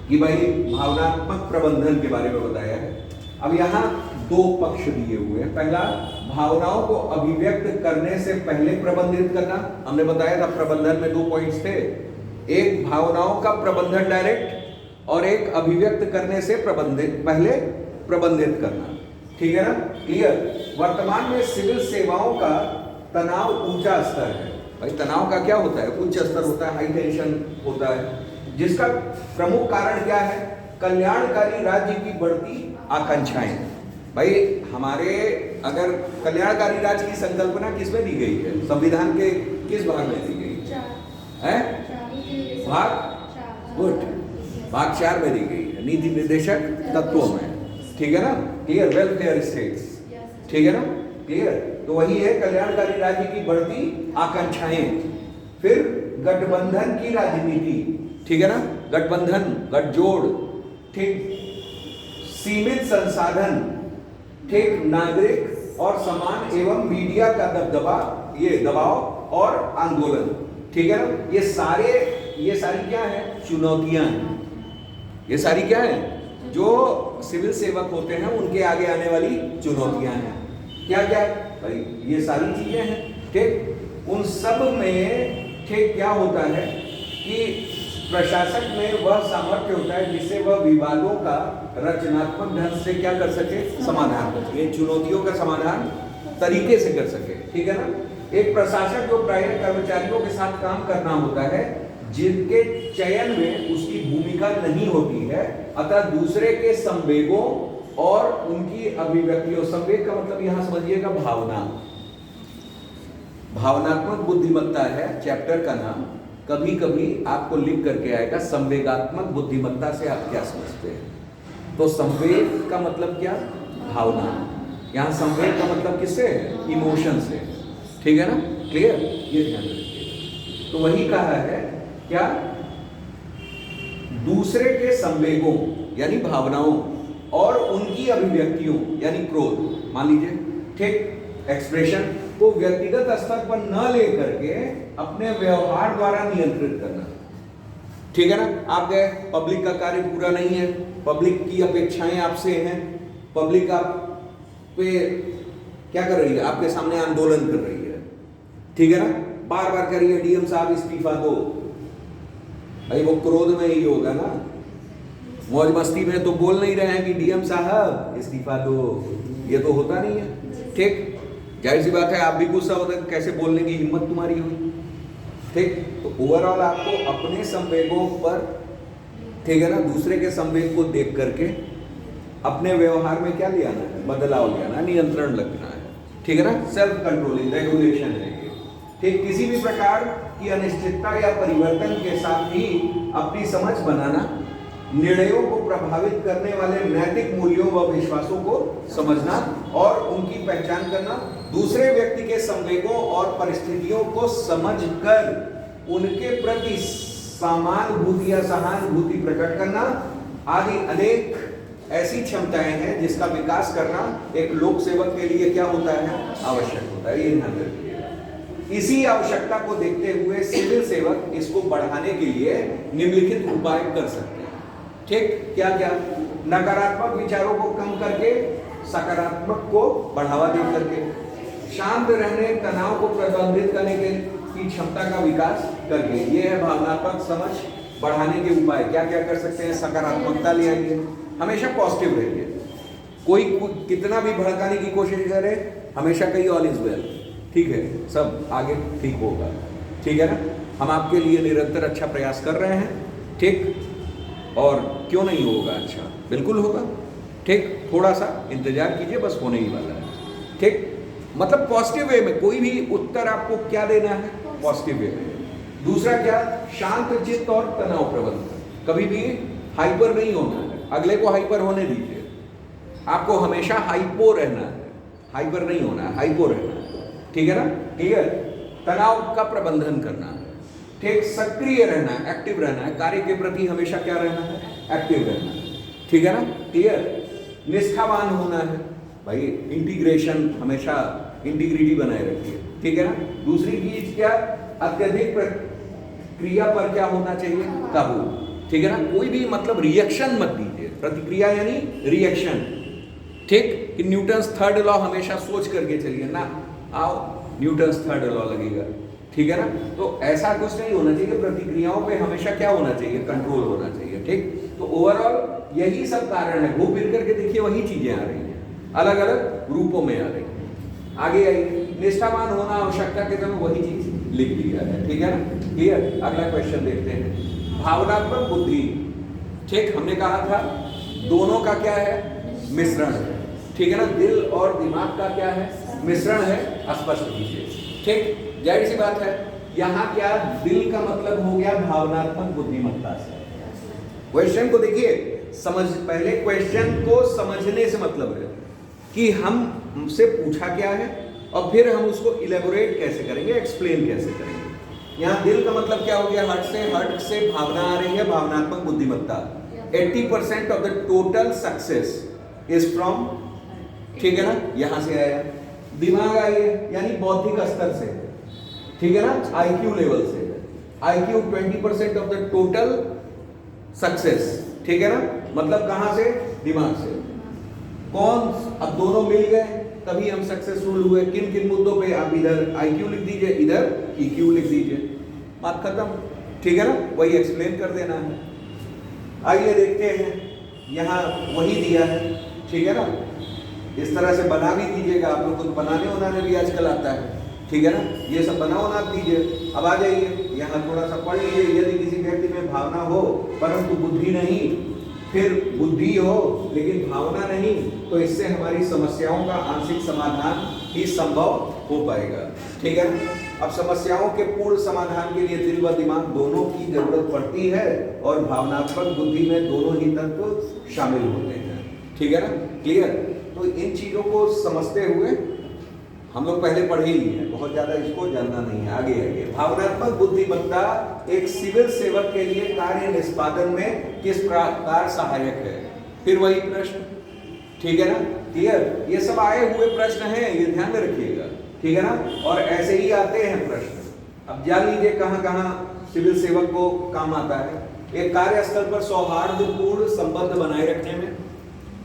कि भाई भावनात्मक प्रबंधन के बारे में बताया है। अब यहाँ 2 पक्ष दिए हुए हैं। पहला, भावनाओं को अभिव्यक्त करने से पहले प्रबंधित करना। हमने बताया था प्रबंधन में 2 पॉइंट्स थे, एक भावनाओं का प्रबंधन डायरेक्ट, और एक अभिव्यक्त करने से पहले प्रबंधित करना। ठीक है ना, क्लियर। वर्तमान में सिविल सेवाओं का तनाव ऊंचा स्तर है। भाई तनाव का क्या होता है, उच्च स्तर होता है, हाई टेंशन होता है, जिसका प्रमुख कारण क्या है, कल्याणकारी राज्य की बढ़ती आकांक्षाएं। भाई हमारे अगर कल्याणकारी राज्य की संकल्पना किसमें दी गई है, संविधान के किस भाग में दी गई है, भाग 4 में दी गई है, नीति निर्देशक तत्वों में। ठीक है ना, क्लियर, वेलफेयर स्टेट्स। ठीक है ना, क्लियर। तो वही है कल्याणकारी राज्य की बढ़ती आकांक्षाएं। फिर गठबंधन की राजनीति। ठीक है ना, गठबंधन, गठजोड़। ठीक, सीमित संसाधन। ठीक, नागरिक और समाज एवं मीडिया का दबदबा, ये दबाव और आंदोलन। ठीक है ना, ये सारी क्या है, चुनौतियां हैं। ये सारी क्या है, जो सिविल सेवक होते हैं उनके आगे आने वाली चुनौतियां हैं। क्या क्या भाई, ये सारी चीजें हैं। ठीक, उन सब में ठीक क्या होता है कि प्रशासक में वह सामर्थ्य होता है जिससे वह विवादों का रचनात्मक ढंग से क्या कर सके, समाधान कर सके, चुनौतियों का समाधान तरीके से कर सके। ठीक है ना, एक प्रशासक जो प्रायः कर्मचारियों के साथ काम करना होता है जिनके चयन में उसकी भूमिका नहीं होती है, अतः दूसरे के संवेगों और उनकी अभिव्यक्तियों, संवेग का मतलब यहां समझिएगा भावना, भावनात्मक बुद्धिमत्ता है चैप्टर का नाम। कभी कभी आपको लिख करके आएगा संवेगात्मक बुद्धिमत्ता से आप क्या समझते हैं, तो संवेग का मतलब क्या, भावना। यहां संवेग का मतलब किससे है, इमोशन से। ठीक है ना, क्लियर, ये ध्यान रखिए। तो वही कहा है क्या, दूसरे के संवेगों यानी भावनाओं और उनकी अभिव्यक्तियों यानी क्रोध, मान लीजिए, ठीक, एक्सप्रेशन को व्यक्तिगत स्तर पर न लेकर के अपने व्यवहार द्वारा नियंत्रित करना। ठीक है ना, आप गए, पब्लिक का कार्य पूरा नहीं है, पब्लिक की अपेक्षाएं आपसे हैं, पब्लिक आप पे क्या कर रही है, आपके सामने आंदोलन कर रही है। ठीक है ना, बार बार करिए डीएम साहब इस्तीफा दो, भाई वो क्रोध में ही होगा ना, मौज मस्ती में तो बोल नहीं रहे हैं कि डीएम साहब इस्तीफा दो, ये तो होता नहीं है। ठीक, जाहिर सी बात है आप भी गुस्सा होता है, कैसे बोलने की हिम्मत तुम्हारी हुई। ठीक, तो ओवरऑल आपको अपने संवेगों पर, ठीक है ना, दूसरे के संवेग को देख करके अपने व्यवहार में क्या ले आना है, बदलाव ले आना, नियंत्रण लगना है, ठीक है ना, सेल्फ कंट्रोलिंग रेगुलेशन है ये, ठीक। किसी भी प्रकार की अनिश्चितता या परिवर्तन के साथ ही अपनी समझ बनाना, निर्णयों को प्रभावित करने वाले नैतिक मूल्यों व विश्वासों को समझना और उनकी पहचान करना, दूसरे व्यक्ति के संवेगों और परिस्थितियों को समझकर उनके प्रति समानुभूति या सहानुभूति प्रकट करना आदि अनेक ऐसी क्षमताएं हैं जिसका विकास करना एक लोक सेवक के लिए क्या होता है, आवश्यक होता है। ये ध्यान रखिएगा। इसी आवश्यकता को देखते हुए सिविल सेवक इसको बढ़ाने के लिए निम्नलिखित उपाय कर सकते हैं, ठीक। क्या क्या? नकारात्मक विचारों को कम करके सकारात्मक को बढ़ावा दे करके, शांत रहने, तनाव को प्रबंधित करने की क्षमता का विकास करके। ये है भावनात्मक समझ बढ़ाने के उपाय। क्या क्या कर सकते हैं? सकारात्मकता ले आइए, हमेशा पॉजिटिव रहिए, कोई कितना भी भड़काने की कोशिश करे, हमेशा कहीं ऑल इज वेल, ठीक है, सब आगे ठीक होगा, ठीक है ना। हम आपके लिए निरंतर अच्छा प्रयास कर रहे हैं, ठीक। और क्यों नहीं होगा अच्छा, बिल्कुल होगा, ठीक। थोड़ा सा इंतजार कीजिए, बस होने ही वाला है, ठीक। मतलब पॉजिटिव वे में कोई भी उत्तर आपको क्या देना है, पॉजिटिव वे में। दूसरा क्या? शांत चित्त और तनाव प्रबंधन। कभी भी हाइपर नहीं होना है, अगले को हाइपर होने दीजिए, आपको हमेशा हाइपो रहना है, हाइपर नहीं होना है, हाइपो रहना है, ठीक है ना, क्लियर। तनाव का प्रबंधन करना है, ठीक। सक्रिय रहना है, एक्टिव रहना है, कार्य के प्रति हमेशा क्या रहना है, एक्टिव रहना है, ठीक है ना, क्लियर। निष्ठावान होना है, भाई इंटीग्रेशन, हमेशा इंटीग्रिटी बनाए रखिए, ठीक है ना। दूसरी चीज क्या? अत्यधिक क्रिया पर क्या होना चाहिए, काबू, ठीक है ना। कोई भी मतलब रिएक्शन मत दीजिए, प्रतिक्रिया यानी रिएक्शन, ठीक। कि न्यूटन्स थर्ड लॉ हमेशा सोच करके चलिए ना, आओ न्यूटन्स थर्ड लॉ लगेगा, ठीक है ना। तो ऐसा कुछ नहीं होना चाहिए, प्रतिक्रियाओं पे हमेशा क्या होना चाहिए, कंट्रोल होना चाहिए, ठीक। तो ओवरऑल यही सब कारण है, घूम फिर करके देखिए वही चीजें आ रही हैं, अलग अलग रूपों में आ रही हैं। आगे आइए, निष्ठावान होना, आवश्यकता के समय वही चीज लिख दिया है, ठीक है ना, क्लियर। अगला क्वेश्चन देखते हैं, भावनात्मक बुद्धि, ठीक। हमने कहा था दोनों का क्या है, मिश्रण है, ठीक है ना। दिल और दिमाग का क्या है, मिश्रण है, स्पष्ट कीजिए, ठीक। जाहिर सी बात है, यहाँ क्या दिल का मतलब हो गया भावनात्मक बुद्धिमत्ता से। क्वेश्चन को देखिए, पहले क्वेश्चन को समझने से मतलब है कि हमसे पूछा क्या है और फिर हम उसको इलेबोरेट कैसे करेंगे, एक्सप्लेन कैसे करेंगे। यहाँ दिल का मतलब क्या हो गया, हर्ट से भावना आ रही है, भावनात्मक बुद्धिमत्ता। 80% of the total success is from, ठीक है ना, यहां से आया। दिमाग आई है यानी बौद्धिक स्तर से, ठीक है ना, आईक्यू लेवल से। IQ 20% of the total success, ठीक है ना, मतलब कहां से, दिमाग से। कौन, अब दोनों मिल गए तभी हम सक्सेसफुल हुए। किन किन मुद्दों पे, आप इधर आईक्यू लिख दीजिए, इधर ईक्यू लिख दीजिए, बात खत्म, ठीक है ना, वही एक्सप्लेन कर देना है। आइए देखते हैं, यहाँ वही दिया है, ठीक है ना। इस तरह से बना भी दीजिएगा, आप लोग को बनाने बनाने भी आजकल आता है, ठीक है ना। ये सब बना बना दीजिए। अब आ जाइए, यहाँ थोड़ा सा पढ़ लीजिए। यदि किसी व्यक्ति में भावना हो परंतु बुद्धि नहीं, फिर बुद्धि हो लेकिन भावना नहीं, तो इससे हमारी समस्याओं का आंशिक समाधान ही संभव हो पाएगा, ठीक है। अब समस्याओं के पूर्ण समाधान के लिए दिल व दिमाग दोनों की जरूरत पड़ती है और भावनात्मक बुद्धि में दोनों ही तत्व शामिल होते हैं, ठीक है ना, क्लियर। तो इन चीजों को समझते हुए हम लोग पहले पढ़ ही लिए हैं, बहुत ज्यादा इसको जानना नहीं है। आगे आइए, भावनात्मक बुद्धिमत्ता एक सिविल सेवक के लिए कार्य निष्पादन में किस प्रकार सहायक है। फिर वही प्रश्न, ठीक है ना, क्लियर। ये सब आए हुए प्रश्न हैं, ये ध्यान में रखिएगा, ठीक है ना। और ऐसे ही आते हैं प्रश्न। अब जान लीजिए कहाँ कहाँ सिविल सेवक को काम आता है। एक कार्यस्थल पर सौहार्दपूर्ण संबंध बनाए रखने में।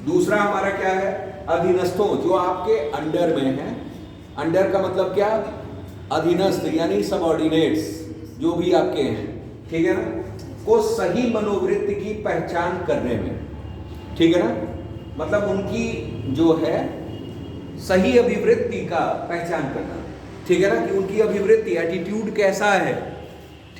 दूसरा हमारा क्या है, अधीनस्थों, जो आपके अंडर में है। अंडर का मतलब क्या, अधीनस्थ यानी सबऑर्डिनेट्स, जो भी आपके हैं, ठीक है ना, को सही मनोवृत्ति की पहचान करने में, ठीक है ना, मतलब उनकी जो है सही अभिवृत्ति का पहचान करना, ठीक है ना, कि उनकी अभिवृत्ति, एटीट्यूड कैसा है,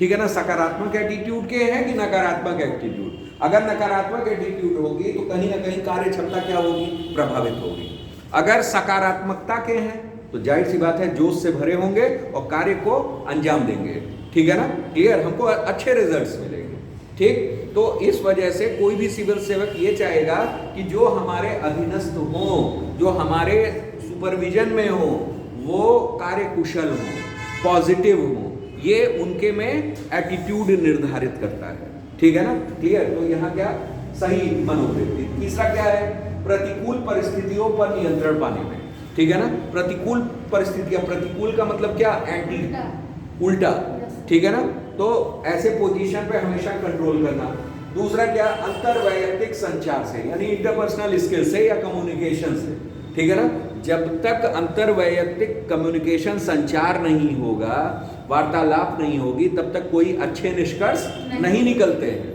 ठीक है ना। सकारात्मक एटीट्यूड के हैं कि नकारात्मक एटीट्यूड। अगर नकारात्मक एटीट्यूड होगी तो कहीं ना कहीं कार्य क्षमता क्या होगी, प्रभावित होगी। अगर सकारात्मकता के हैं तो जाहिर सी बात है जोश से भरे होंगे और कार्य को अंजाम देंगे, ठीक है ना, क्लियर, हमको अच्छे रिजल्ट्स मिलेंगे, ठीक। तो इस वजह से कोई भी सिविल सेवक ये चाहेगा कि जो हमारे अधीनस्थ हो, जो हमारे सुपरविजन में हो, वो कार्य कुशल हो, पॉजिटिव हो, ये उनके में एटीट्यूड निर्धारित करता है, ठीक है ना, क्लियर। तो यहाँ क्या सही मनोवृत्ति। तीसरा क्या है, प्रतिकूल परिस्थितियों पर नियंत्रण पाने में, ठीक है ना। प्रतिकूल परिस्थितियां, प्रतिकूल का मतलब क्या, एंटी, उल्टा, ठीक है ना। तो ऐसे पोजीशन पे हमेशा कंट्रोल करना। दूसरा क्या, अंतर वैयक्तिक संचार से, यानी इंटरपर्सनल स्किल से या कम्युनिकेशन से, ठीक है ना। जब तक अंतर वैयक्तिक कम्युनिकेशन संचार नहीं होगा, वार्तालाप नहीं होगी, तब तक कोई अच्छे निष्कर्ष नहीं निकलते हैं,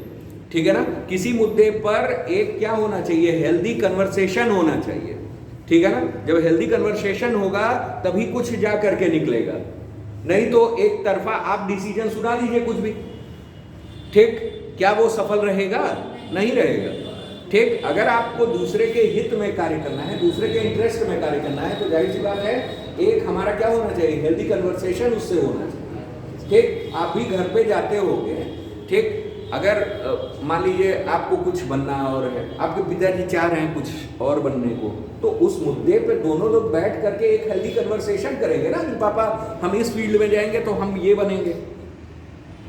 ठीक है ना। किसी मुद्दे पर एक क्या होना चाहिए, हेल्दी कन्वर्सेशन होना चाहिए, ठीक है ना। जब हेल्दी कन्वर्सेशन होगा तभी कुछ जा करके निकलेगा, नहीं तो एक तरफा आप डिसीजन सुना लीजिए कुछ भी, ठीक, क्या वो सफल रहेगा, नहीं रहेगा, ठीक। अगर आपको दूसरे के हित में कार्य करना है, दूसरे के इंटरेस्ट में कार्य करना है, तो जाहिर सी बात है एक हमारा क्या होना चाहिए, हेल्दी कन्वर्सेशन उससे होना चाहिए, ठीक। आप भी घर पे जाते होंगे, ठीक, अगर मान लीजिए आपको कुछ बनना और है, आपके पिताजी चाह रहे हैं कुछ और बनने को, तो उस मुद्दे पे दोनों लोग बैठ करके एक हेल्दी कन्वर्सेशन करेंगे ना कि पापा हम इस फील्ड में जाएंगे तो हम ये बनेंगे।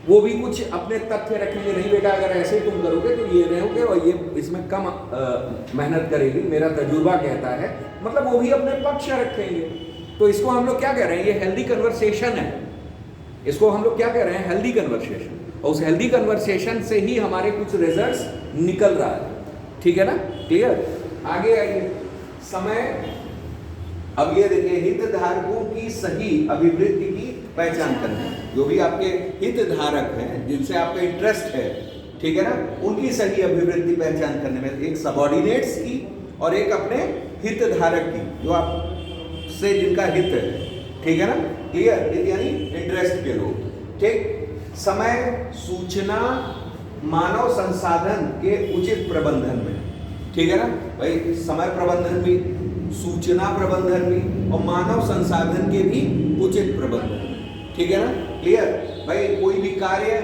वो भी कुछ अपने तथ्य रखेंगे, नहीं बेटा अगर ऐसे तुम करोगे तो ये रहोगे और ये इसमें कम मेहनत करेगी, मेरा तजुर्बा कहता है, मतलब वो भी अपने पक्ष रखेंगे। तो इसको हम लोग क्या कह रहे हैं, ये हेल्दी कन्वर्सेशन है, इसको हम लोग क्या कह रहे हैं, हेल्दी कन्वर्सेशन। और उस हेल्दी कन्वर्सेशन से ही हमारे कुछ रिजल्ट्स निकल रहा है, ठीक है ना, क्लियर। आगे आइए, समय, अब ये देखिए हितधारकों की सही अभिवृद्धि की पहचान करना। जो भी आपके हितधारक हैं, जिनसे आपका इंटरेस्ट है, ठीक है ना, उनकी सही अभिवृद्धि पहचान करने में, एक सबॉर्डिनेट्स की और एक अपने हितधारक की, जो आपसे जिनका हित है, ठीक है ना, क्लियर, हित यानी इंटरेस्ट के लोग, ठीक। समय, सूचना, मानव संसाधन के उचित प्रबंधन में, ठीक है ना भाई, समय प्रबंधन भी, सूचना प्रबंधन भी और मानव संसाधन के भी उचित प्रबंधन, ठीक है ना, क्लियर। भाई कोई भी कार्य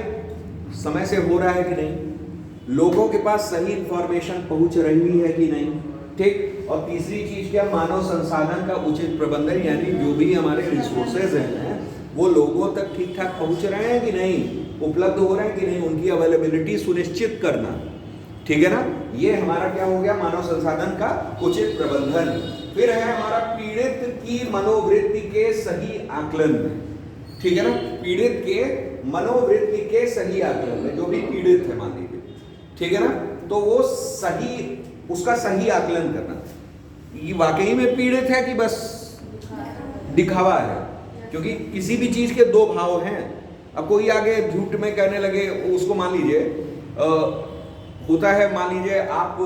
समय से हो रहा है कि नहीं, लोगों के पास सही इंफॉर्मेशन पहुंच रही है कि नहीं, ठीक। और तीसरी चीज क्या, मानव संसाधन का उचित प्रबंधन, यानी जो भी हमारे रिसोर्सेज हैं वो लोगों तक ठीक ठाक पहुंच रहे हैं कि नहीं, उपलब्ध हो रहे हैं कि नहीं, उनकी अवेलेबिलिटी सुनिश्चित करना, ठीक है ना। ये हमारा क्या हो गया, मानव संसाधन का उचित प्रबंधन। फिर है हमारा पीड़ित की मनोवृत्ति के सही आकलन में, ठीक है ना, पीड़ित के मनोवृत्ति के सही आकलन में, जो भी पीड़ित है मान लीजिए, ठीक है ना, तो वो सही, उसका सही आकलन करना, ये वाकई में पीड़ित है कि बस दिखावा है, क्योंकि किसी भी चीज के दो भाव हैं। अब कोई आगे झूठ में कहने लगे, उसको मान लीजिए होता है, मान लीजिए आप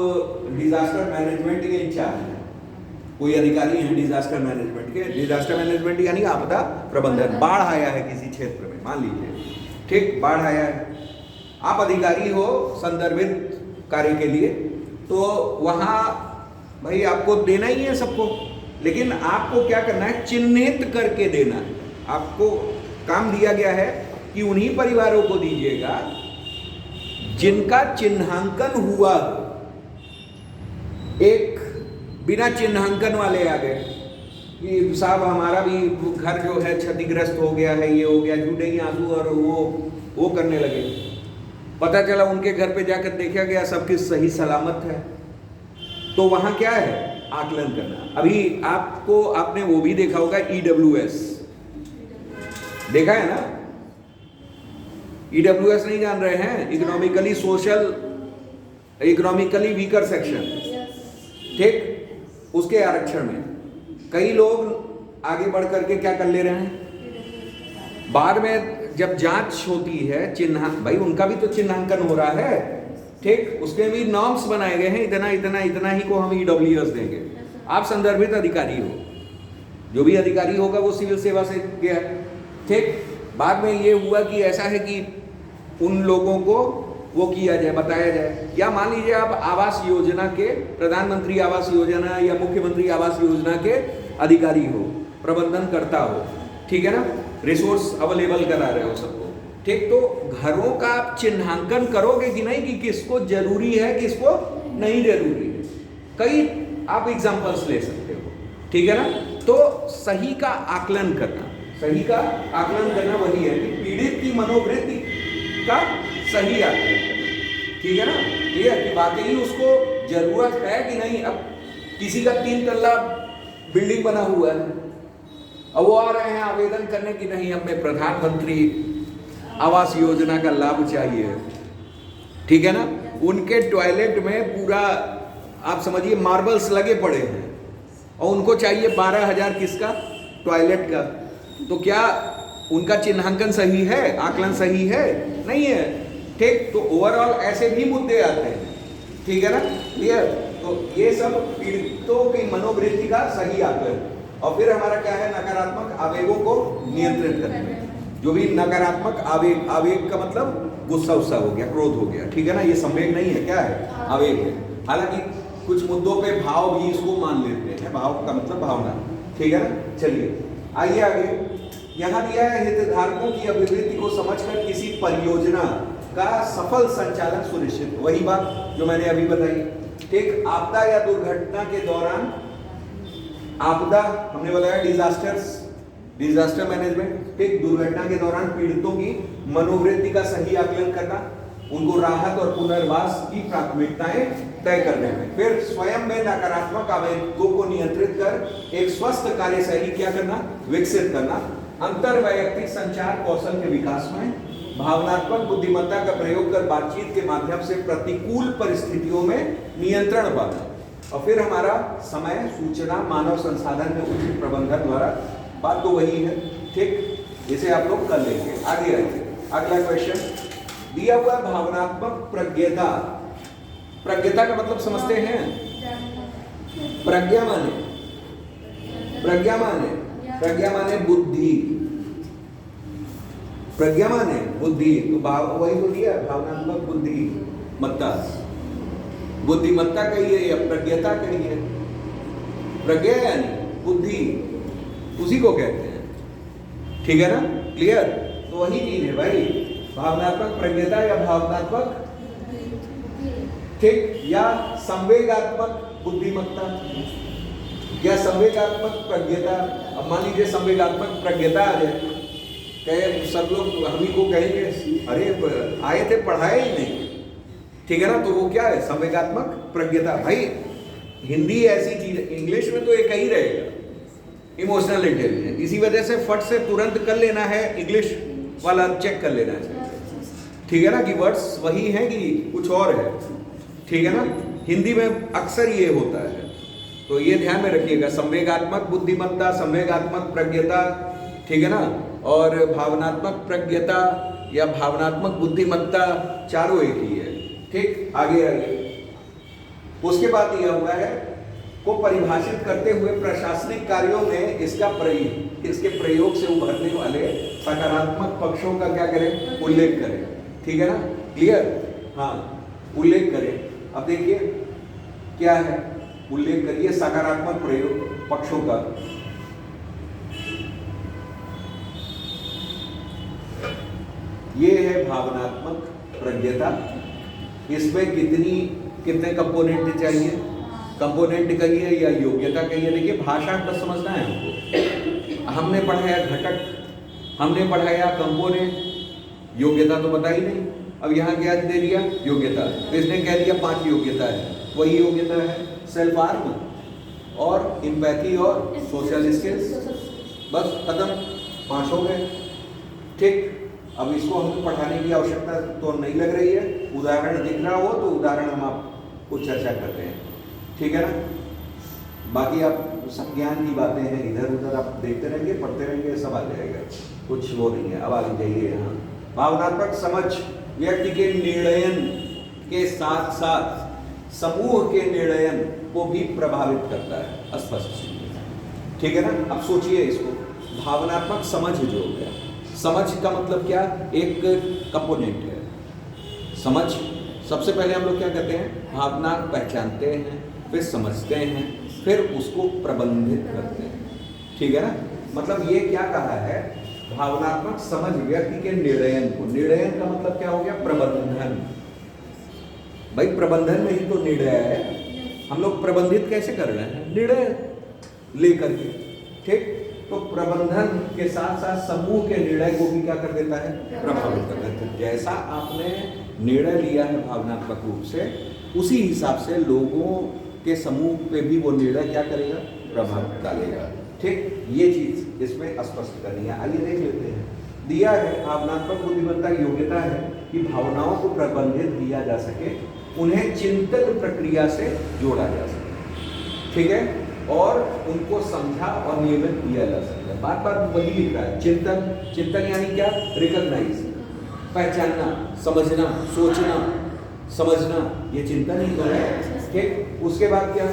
डिजास्टर मैनेजमेंट के इंचार्ज हैं, कोई अधिकारी हैं डिजास्टर मैनेजमेंट के, डिजास्टर मैनेजमेंट यानी आपदा प्रबंधन, बाढ़ आया है किसी क्षेत्र में मान लीजिए, ठीक, बाढ़ आया है, आप अधिकारी हो संदर्भित कार्य के लिए, तो वहाँ भाई आपको देना ही है सबको, लेकिन आपको क्या करना है, चिन्हित करके देना है। आपको काम दिया गया है कि उन्हीं परिवारों को दीजिएगा जिनका चिन्हांकन हुआ। एक बिना चिन्हांकन वाले आ गए कि साहब हमारा भी घर जो है क्षतिग्रस्त हो गया है, ये हो गया, झूठे ही आंसू, और वो करने लगे। पता चला उनके घर पे जाकर देखा गया सब कुछ सही सलामत है। तो वहां क्या है, आकलन करना। अभी आपने वो भी देखा होगा, EWS देखा है ना, EWS नहीं जान रहे हैं, इकोनॉमिकली वीकर सेक्शन, ठीक, उसके आरक्षण में कई लोग आगे बढ़ करके क्या कर ले रहे हैं, बाद में जब जांच होती है, भाई उनका भी तो चिन्हांकन हो रहा है, ठीक, उसके भी नॉर्म्स बनाए गए हैं, इतना इतना इतना ही को हम EWS देंगे। आप संदर्भित अधिकारी हो, जो भी अधिकारी होगा वो सिविल सेवा से गया, ठीक। बाद में ये हुआ कि ऐसा है कि उन लोगों को वो किया जाए, बताया जाए। या मान लीजिए आप आवास योजना के, प्रधानमंत्री आवास योजना या मुख्यमंत्री आवास योजना के अधिकारी हो, प्रबंधन करता हो, ठीक है ना, रिसोर्स अवेलेबल करा रहे हो सबको, ठीक, तो घरों का आप चिन्हांकन करोगे कि नहीं, कि किसको जरूरी है किसको नहीं जरूरी है। कई आप एग्जांपल्स ले सकते हो, ठीक है ना। तो सही का आकलन करना, सही का आकलन करना वही है कि पीड़ित की मनोवृत्ति का सही आकलन करना, ठीक है ना। ठीक है कि वाकई उसको जरूरत है कि नहीं। अब किसी का 3 तल्ला बिल्डिंग बना हुआ है, अब वो आ रहे हैं आवेदन करने की नहीं, हमें प्रधानमंत्री आवास योजना का लाभ चाहिए, ठीक है ना। उनके टॉयलेट में पूरा आप समझिए मार्बल्स लगे पड़े हैं और उनको चाहिए 12,000 किसका, टॉयलेट का। तो क्या उनका चिन्हांकन सही है, आकलन सही है, नहीं है, ठीक। तो ओवरऑल ऐसे भी मुद्दे आते हैं, ठीक है ना, क्लियर। तो ये सब पीड़ितों की मनोवृत्ति का सही आकलन। और फिर हमारा क्या है, नकारात्मक आवेगों को नियंत्रित करना। जो भी नकारात्मक आवेग, आवेग का मतलब गुस्सा उस्सा हो गया, क्रोध हो गया, ठीक है ना, ये संवेग नहीं है, क्या है, आवेग है। हालांकि कुछ मुद्दों पे भाव भी इसको मान लेते हैं, भाव का मतलब भावना, ठीक है ना। चलिए आइए आगे। यहाँ दिया है हितधारकों की अभिवृद्धि को समझकर किसी परियोजना का सफल संचालन सुनिश्चित। वही बात जो मैंने अभी बताई, ठीक। आपदा या दुर्घटना के दौरान, आपदा हमने बताया डिजास्टर्स, डिजास्टर मैनेजमेंट, ठीक। दुर्घटना के दौरान पीड़ितों की मनोवृत्ति का सही आकलन करना, उनको राहत और पुनर्वास की प्राथमिकताएं तय करने में। फिर स्वयं में नकारात्मक आवेगों को नियंत्रित कर एक स्वस्थ कार्यशैली क्या करना, विकसित करना। अंतर वैयक्तिक संचार कौशल के विकास में भावनात्मक बुद्धिमत्ता का प्रयोग कर बातचीत के माध्यम से प्रतिकूल परिस्थितियों में नियंत्रण पाना। और फिर हमारा समय, सूचना, मानव संसाधन में उचित प्रबंधन द्वारा, बात तो वही है, ठीक, जिसे आप लोग कर लेंगे। आगे आइए, अगला क्वेश्चन दिया हुआ है भावनात्मक प्रज्ञता। प्रज्ञता का मतलब समझते हैं, प्रज्ञा माने, प्रज्ञा माने, प्रज्ञा माने बुद्धि, प्रज्ञा माने बुद्धि, तो भाव वही तो दिया, भावनात्मक बुद्धिमत्ता, बुद्धिमत्ता कहिए या प्रज्ञता कहिए, प्रज्ञा यानी बुद्धि, उसी को कहते हैं, ठीक है ना, क्लियर। तो वही चीज है भाई, भावनात्मक प्रज्ञता या भावनात्मक, ठीक, या संवेगात्मक बुद्धिमत्ता या संवेगात्मक प्रज्ञता। अब मान लीजिए संवेगात्मक प्रज्ञता आ जाए, कहे सब लोग हम ही को कहेंगे अरे आए थे पढ़ाए ही नहीं, ठीक है ना, तो वो क्या है, संवेगात्मक प्रज्ञता। भाई हिंदी ऐसी चीज, इंग्लिश में तो एक ही रहेगा, इमोशनल इंटेलिजेंस, इसी वजह से फट से तुरंत कर लेना है, इंग्लिश वाला चेक कर लेना है, ठीक है ना, कि वर्ड्स वही हैं कि कुछ और है, ठीक है ना। हिंदी में अक्सर ये होता है, तो ये ध्यान में रखिएगा, संवेगात्मक बुद्धिमत्ता, संवेगात्मक प्रज्ञता, ठीक है ना, और भावनात्मक प्रज्ञता या भावनात्मक बुद्धिमत्ता, चारों एक ही है, ठीक। आगे आगे उसके बाद दिया हुआ है को परिभाषित करते हुए प्रशासनिक कार्यों में इसके प्रयोग से उभरने वाले सकारात्मक पक्षों का क्या करें, उल्लेख करें, ठीक है ना, क्लियर, हाँ, उल्लेख करें। अब देखिए क्या है, उल्लेख करिए सकारात्मक प्रयोग पक्षों का। ये है भावनात्मक प्रज्ञता, इसमें कितने कंपोनेंट चाहिए, कंपोनेंट कहिए या योग्यता कहिए। देखिए भाषा बस समझना है हमको, हमने पढ़ाया घटक, हमने पढ़ाया कंपोनेंट, योग्यता तो बता ही नहीं। अब यहाँ क्या दे दिया, योग्यता, तो इसने कह दिया 5 योग्यता है, वही योग्यता है सेल्फ आर्म और एम्पैथी और सोशल स्किल्स, बस खत्म, 5 हो गए, ठीक। अब इसको हमको पढ़ाने की आवश्यकता तो नहीं लग रही है, उदाहरण दिख रहा हो तो उदाहरण हम आपको चर्चा करते हैं, ठीक है ना। बाकी आप सब ज्ञान की बातें हैं, इधर उधर आप देखते रहेंगे, पढ़ते रहेंगे, सब आ जाएगा, कुछ वो नहीं है। अब आगे जाइए यहाँ, भावनात्मक समझ व्यक्ति के निर्णयन के साथ साथ समूह के निर्णयन को भी प्रभावित करता है, स्पष्ट, ठीक है ना। अब सोचिए इसको, भावनात्मक समझ जो है, समझ का मतलब क्या, एक कंपोनेंट है, समझ, सबसे पहले हम लोग क्या करते हैं, भावना पहचानते हैं, फिर समझते हैं, फिर उसको प्रबंधित करते हैं। ठीक है ना, मतलब ये क्या कहा है, भावनात्मक समझ व्यक्ति के निर्णयन को, निर्णयन का मतलब क्या हो गया, प्रबंधन। भाई प्रबंधन में ही तो निर्णय है, हम लोग प्रबंधित कैसे कर रहे हैं, निर्णय लेकर के। ठीक, तो प्रबंधन के साथ साथ समूह के निर्णय को भी क्या कर देता है, प्रभावित कर देता है। जैसा आपने निर्णय लिया है भावनात्मक रूप से, उसी हिसाब से लोगों के समूह पे भी वो निर्णय क्या करेगा, प्रभाव डालेगा। ठीक, ये चीज इसमें स्पष्ट करनी है। आइए देख लेते हैं, दिया है भावनात्मक बुद्धिमत्ता योग्यता है कि भावनाओं को प्रबंधित किया जा सके, उन्हें चिंतन प्रक्रिया से जोड़ा जा सके। ठीक है, और उनको समझा और नियमित किया जा सकता है। बार बार वही लिख रहा है, चिंतन, चिंतन यानी क्या, रिकॉग्नाइज, पहचानना, समझना, सोचना, समझना, ये चिंतन ही तो है। ठीक, उसके बाद क्या,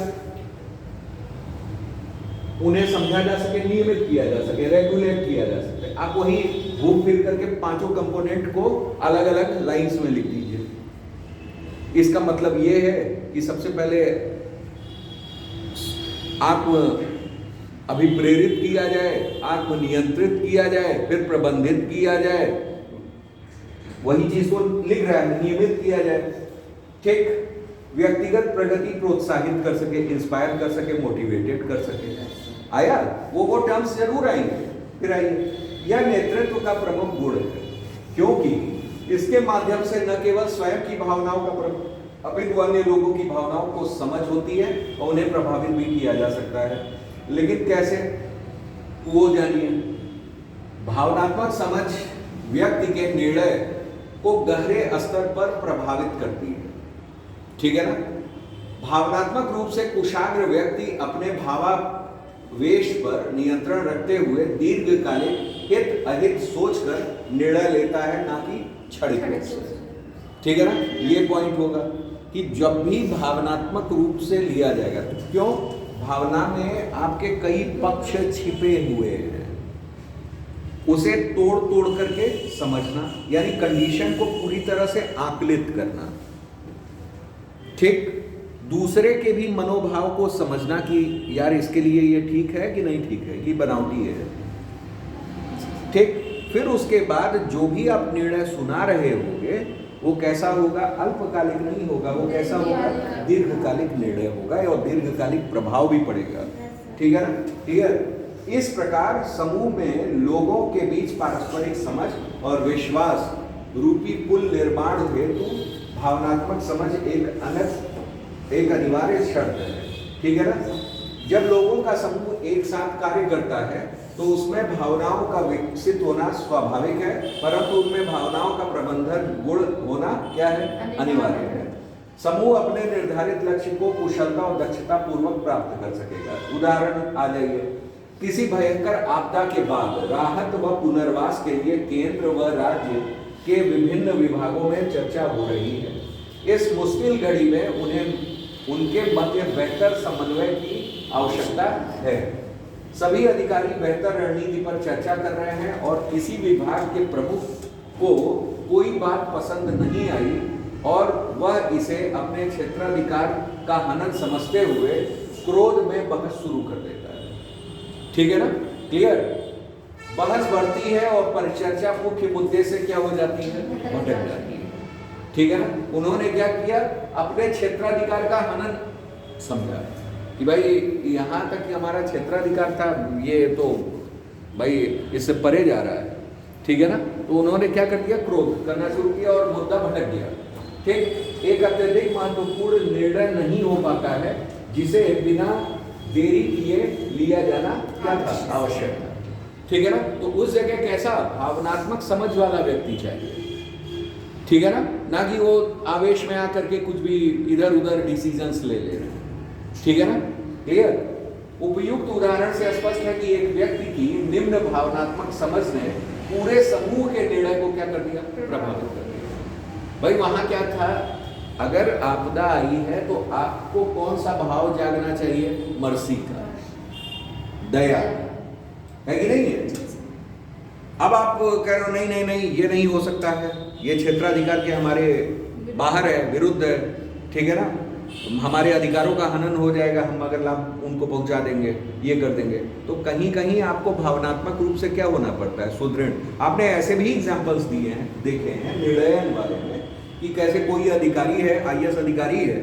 उन्हें समझा जा सके, नियमित किया जा सके, रेगुलेट किया जा सके। आप वही घूम फिर करके पांचों कंपोनेंट को अलग अलग लाइंस में लिख दीजिए। इसका मतलब ये है कि सबसे पहले आत्म अभिप्रेरित किया जाए, आत्म नियंत्रित किया जाए, फिर प्रबंधित किया जाए, वही चीज को लिख रहा है, नियमित किया जाए। ठीक, व्यक्तिगत प्रगति प्रोत्साहित कर सके, इंस्पायर कर सके, मोटिवेटेड कर सके। आया, वो टर्म्स जरूर आएंगे, फिर आइए। यह नेतृत्व का प्रमुख गुण है, क्योंकि इसके माध्यम से न केवल स्वयं की भावनाओं का अपितु अन्य लोगों की भावनाओं को समझ होती है और उन्हें प्रभावित भी किया जा सकता है। लेकिन कैसे, वो जानिए। भावनात्मक समझ व्यक्ति के निर्णय को गहरे स्तर पर प्रभावित करती है। ठीक है ना, भावनात्मक रूप से कुशाग्र व्यक्ति अपने भावावेश पर नियंत्रण रखते हुए दीर्घकालिक हित अहित सोचकर निर्णय लेता है, ना कि क्षणिक रूप से। ठीक है ना, ये पॉइंट होगा कि जब भी भावनात्मक रूप से लिया जाएगा, तो क्यों, भावना में आपके कई पक्ष छिपे हुए हैं, उसे तोड़ तोड़ करके समझना, यानी कंडीशन को पूरी तरह से आकलित करना। ठीक, दूसरे के भी मनोभाव को समझना कि यार इसके लिए ये ठीक है कि नहीं ठीक है, कि बनावटी है। ठीक, फिर उसके बाद जो भी आप निर्णय सुना रहे होंगे वो कैसा होगा, अल्पकालिक नहीं होगा, वो कैसा होगा, दीर्घकालिक निर्णय होगा और दीर्घकालिक प्रभाव भी पड़ेगा। ठीक है ना, क्लियर। इस प्रकार समूह में लोगों के बीच पारस्परिक समझ और विश्वास रूपी पुल निर्माण हेतु भावनात्मक समझ एक अनिवार्य शर्त है। ठीक है ना, जब लोगों का समूह एक साथ कार्य करता है तो उसमें भावनाओं का विकसित होना स्वाभाविक है, परंतु उनमें भावनाओं का प्रबंधन गुण होना क्या है, अनिवार्य है। समूह अपने निर्धारित लक्ष्य को कुशलता और दक्षता पूर्वक प्राप्त कर सकेगा। उदाहरण आ जाइए, किसी भयंकर आपदा के बाद राहत व पुनर्वास के लिए केंद्र व राज्य के विभिन्न विभागों में चर्चा हो रही है। इस मुश्किल घड़ी में उनके मध्य बेहतर समन्वय की आवश्यकता है। सभी अधिकारी बेहतर रणनीति पर चर्चा कर रहे हैं और किसी विभाग के प्रमुख को कोई बात पसंद नहीं आई और वह इसे अपने क्षेत्राधिकार का हनन समझते हुए क्रोध में बहस शुरू कर देता है। ठीक है ना, क्लियर। बहस बढ़ती है और परिचर्चा मुख्य मुद्दे से क्या हो जाती है, भटक जाती है। ठीक है ना, उन्होंने क्या किया, अपने क्षेत्राधिकार का हनन समझा कि भाई यहाँ तक कि हमारा क्षेत्राधिकार था, ये तो भाई इससे परे जा रहा है। ठीक है ना, तो उन्होंने क्या कर दिया, क्रोध करना शुरू किया और मुद्दा भटक गया। ठीक, एक अत्यधिक महत्वपूर्ण निर्णय नहीं हो पाता है जिसे बिना देरी किए लिया जाना क्या था, आवश्यक था। ठीक है ना, तो उस जगह कैसा भावनात्मक समझ वाला व्यक्ति चाहिए। ठीक है ना कि वो आवेश में आकर के कुछ भी इधर उधर डिसीजंस ले ले रहे हैं। ठीक है ना, क्लियर। उपयुक्त उदाहरण से स्पष्ट है कि एक व्यक्ति की निम्न भावनात्मक समझ ने पूरे समूह के निर्णय को क्या कर दिया, प्रभावित कर दिया। भाई वहां क्या था, अगर आपदा आई है तो आपको कौन सा भाव जागना चाहिए, मर्सी का, दया है कि नहीं है। अब आप कह रहे हो नहीं नहीं नहीं ये नहीं हो सकता है, ये क्षेत्राधिकार के हमारे बाहर है, विरुद्ध है, ठीक है ना, हमारे अधिकारों का हनन हो जाएगा हम अगर लाभ उनको पहुंचा देंगे, ये कर देंगे, तो कहीं कहीं आपको भावनात्मक रूप से क्या होना पड़ता है, सुदृढ़। आपने ऐसे भी एग्जाम्पल्स दिए हैं, देखे हैं निर्णयन वाले में, कि कैसे कोई अधिकारी है, आईएएस अधिकारी है,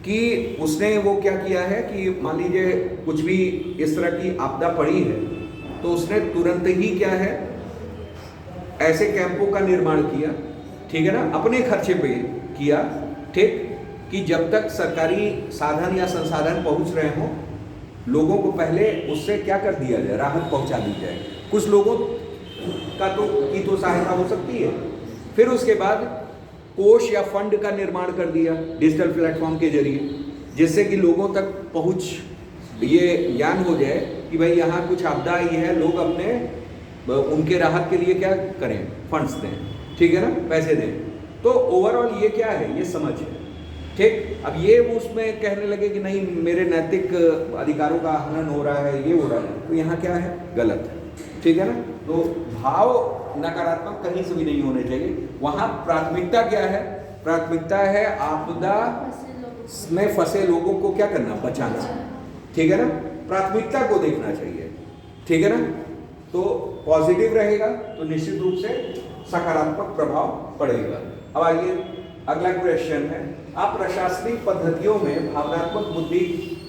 कि उसने वो क्या किया है कि मान लीजिए कुछ भी इस तरह की आपदा पड़ी है, तो उसने तुरंत ही क्या है ऐसे कैंपों का निर्माण किया, ठीक है ना, अपने खर्चे पे किया, ठीक, कि जब तक सरकारी साधन या संसाधन पहुंच रहे हों, लोगों को पहले उससे क्या कर दिया जाए, राहत पहुंचा दी जाए। कुछ लोगों का तो सहायता हो सकती है। फिर उसके बाद कोष या फंड का निर्माण कर दिया डिजिटल प्लेटफॉर्म के जरिए, जिससे कि लोगों तक पहुंच ये ज्ञान हो जाए कि भाई यहाँ कुछ आपदा आई है, लोग अपने उनके राहत के लिए क्या करें, फंड्स दें, ठीक है ना, पैसे दें। तो ओवरऑल ये क्या है, ये समझ है, ठीक। अब ये उसमें कहने लगे कि नहीं मेरे नैतिक अधिकारों का हनन हो रहा है, ये हो रहा है, तो यहाँ क्या है, गलत है, ठीक है ना। तो भाव नकारात्मक कहीं से भी नहीं होने चाहिए। वहाँ प्राथमिकता क्या है, प्राथमिकता है आपदा में फंसे लोगों को क्या करना, बचाना, ठीक है ना, प्राथमिकता को देखना चाहिए, ठीक है ना। तो पॉजिटिव रहेगा तो निश्चित रूप से सकारात्मक प्रभाव पड़ेगा। अब आइए अगला क्वेश्चन है, आप प्रशासनिक पद्धतियों में भावनात्मक बुद्धि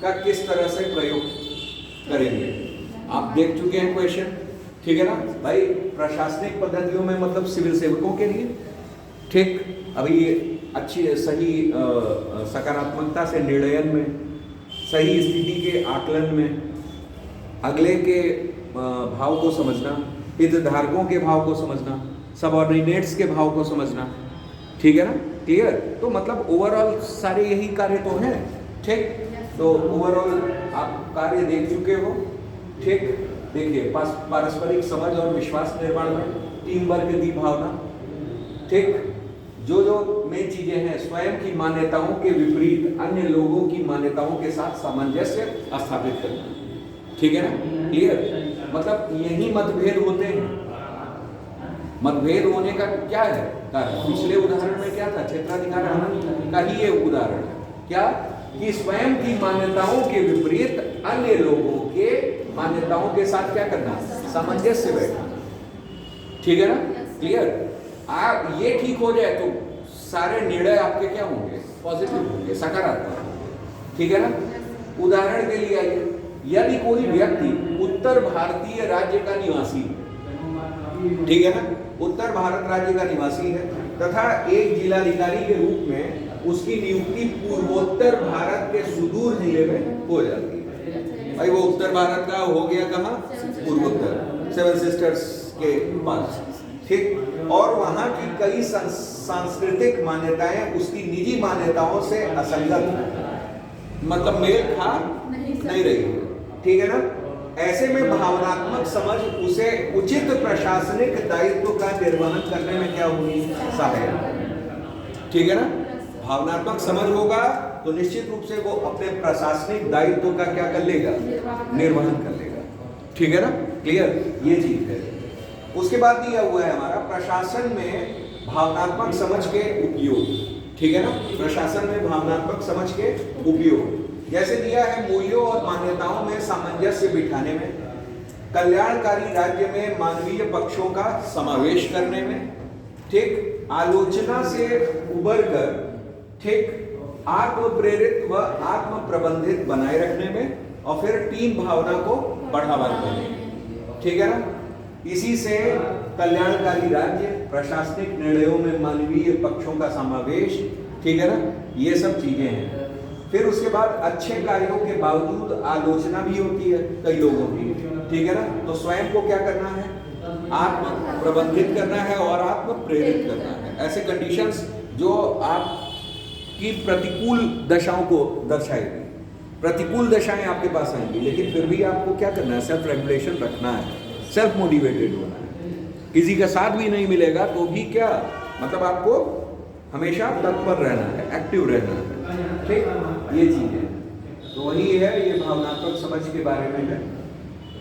का किस तरह से प्रयोग करेंगे। आप देख चुके हैं क्वेश्चन, ठीक है ना भाई। प्रशासनिक पद्धतियों में मतलब सिविल सेवकों के लिए, ठीक। अभी अच्छी सही सकारात्मकता से निर्णयन में, सही स्थिति के आकलन में, अगले के भाव को समझना, हितधारकों के भाव को समझना, सबऑर्डिनेट्स के भाव को समझना, ठीक है ना, क्लियर। तो मतलब ओवरऑल सारे यही कार्य तो हैं, ठीक। तो ओवरऑल आप कार्य देख चुके हो, ठीक। देखिए पारस्परिक समझ और विश्वास निर्माण में, टीम वर्क की भावना, ठीक। जो मेन चीजें हैं, स्वयं की मान्यताओं के विपरीत अन्य लोगों की मान्यताओं के साथ सामंजस्य स्थापित करना, ठीक है ना, क्लियर। मतलब यही मतभेद होते हैं। मतभेद होने का क्या है कारण, पिछले उदाहरण में क्या था, क्षेत्राधिकार हनन का ही ये उदाहरण है, क्या कि स्वयं की मान्यताओं के विपरीत अन्य लोगों के मान्यताओं के साथ क्या करना, सामंजस्य बैठना, ठीक है ना, क्लियर। आप ये ठीक हो जाए तो सारे निर्णय आपके क्या होंगे, पॉजिटिव होंगे, सकारात्मक, ठीक है ना। उदाहरण के लिए आइए, यदि कोई व्यक्ति उत्तर भारतीय राज्य का निवासी है, ठीक है ना, उत्तर भारत राज्य का निवासी है तथा एक जिलाधिकारी के रूप में उसकी नियुक्ति पूर्वोत्तर भारत के सुदूर जिले में हो जाती है। भाई वो उत्तर भारत का हो गया कहाँ, पूर्वोत्तर, सेवन सिस्टर्स के पास, ठीक। और वहाँ की कई सांस्कृतिक मान्यताएं उसकी निजी मान्यताओं से असंगत, मतलब मेल खा नहीं रही है, ठीक है ना। ऐसे में भावनात्मक समझ उसे उचित प्रशासनिक दायित्व का निर्वहन करने में क्या होगी, सहायक, ठीक है ना। भावनात्मक समझ होगा तो निश्चित रूप से वो अपने प्रशासनिक दायित्व का क्या कर लेगा, निर्वहन कर लेगा, ठीक है ना, क्लियर। ये चीज है। उसके बाद दिया हुआ है हमारा प्रशासन में भावनात्मक समझ के उपयोग, ठीक है ना, प्रशासन में भावनात्मक समझ के उपयोग जैसे दिया है, मूल्यों और मान्यताओं में सामंजस्य बिठाने में, कल्याणकारी राज्य में मानवीय पक्षों का समावेश करने में, ठीक, आलोचना से उबरकर, ठीक, आत्म प्रेरित व आत्म प्रबंधित बनाए रखने में, और फिर टीम भावना को बढ़ावा देने में, ठीक है ना। इसी से कल्याणकारी राज्य, प्रशासनिक निर्णयों में मानवीय पक्षों का समावेश, ठीक है ना, ये सब चीजें हैं। फिर उसके बाद अच्छे कार्यों के बावजूद आलोचना भी होती है कई लोगों की, ठीक है ना। तो स्वयं को क्या करना है, आत्म प्रबंधित करना है और आत्म प्रेरित करना है। ऐसे कंडीशंस जो आपकी प्रतिकूल दशाओं को दर्शाएगी, प्रतिकूल दशाएं आपके पास आएंगी, लेकिन फिर भी आपको क्या करना है, सेल्फ रेगुलेशन रखना है, सेल्फ मोटिवेटेड होना है। किसी का साथ भी नहीं मिलेगा तो भी क्या, मतलब आपको हमेशा तत्पर रहना है, एक्टिव रहना है, ठीक, ये चीजें। तो वही है, ये भावनात्मक समझ के बारे में है,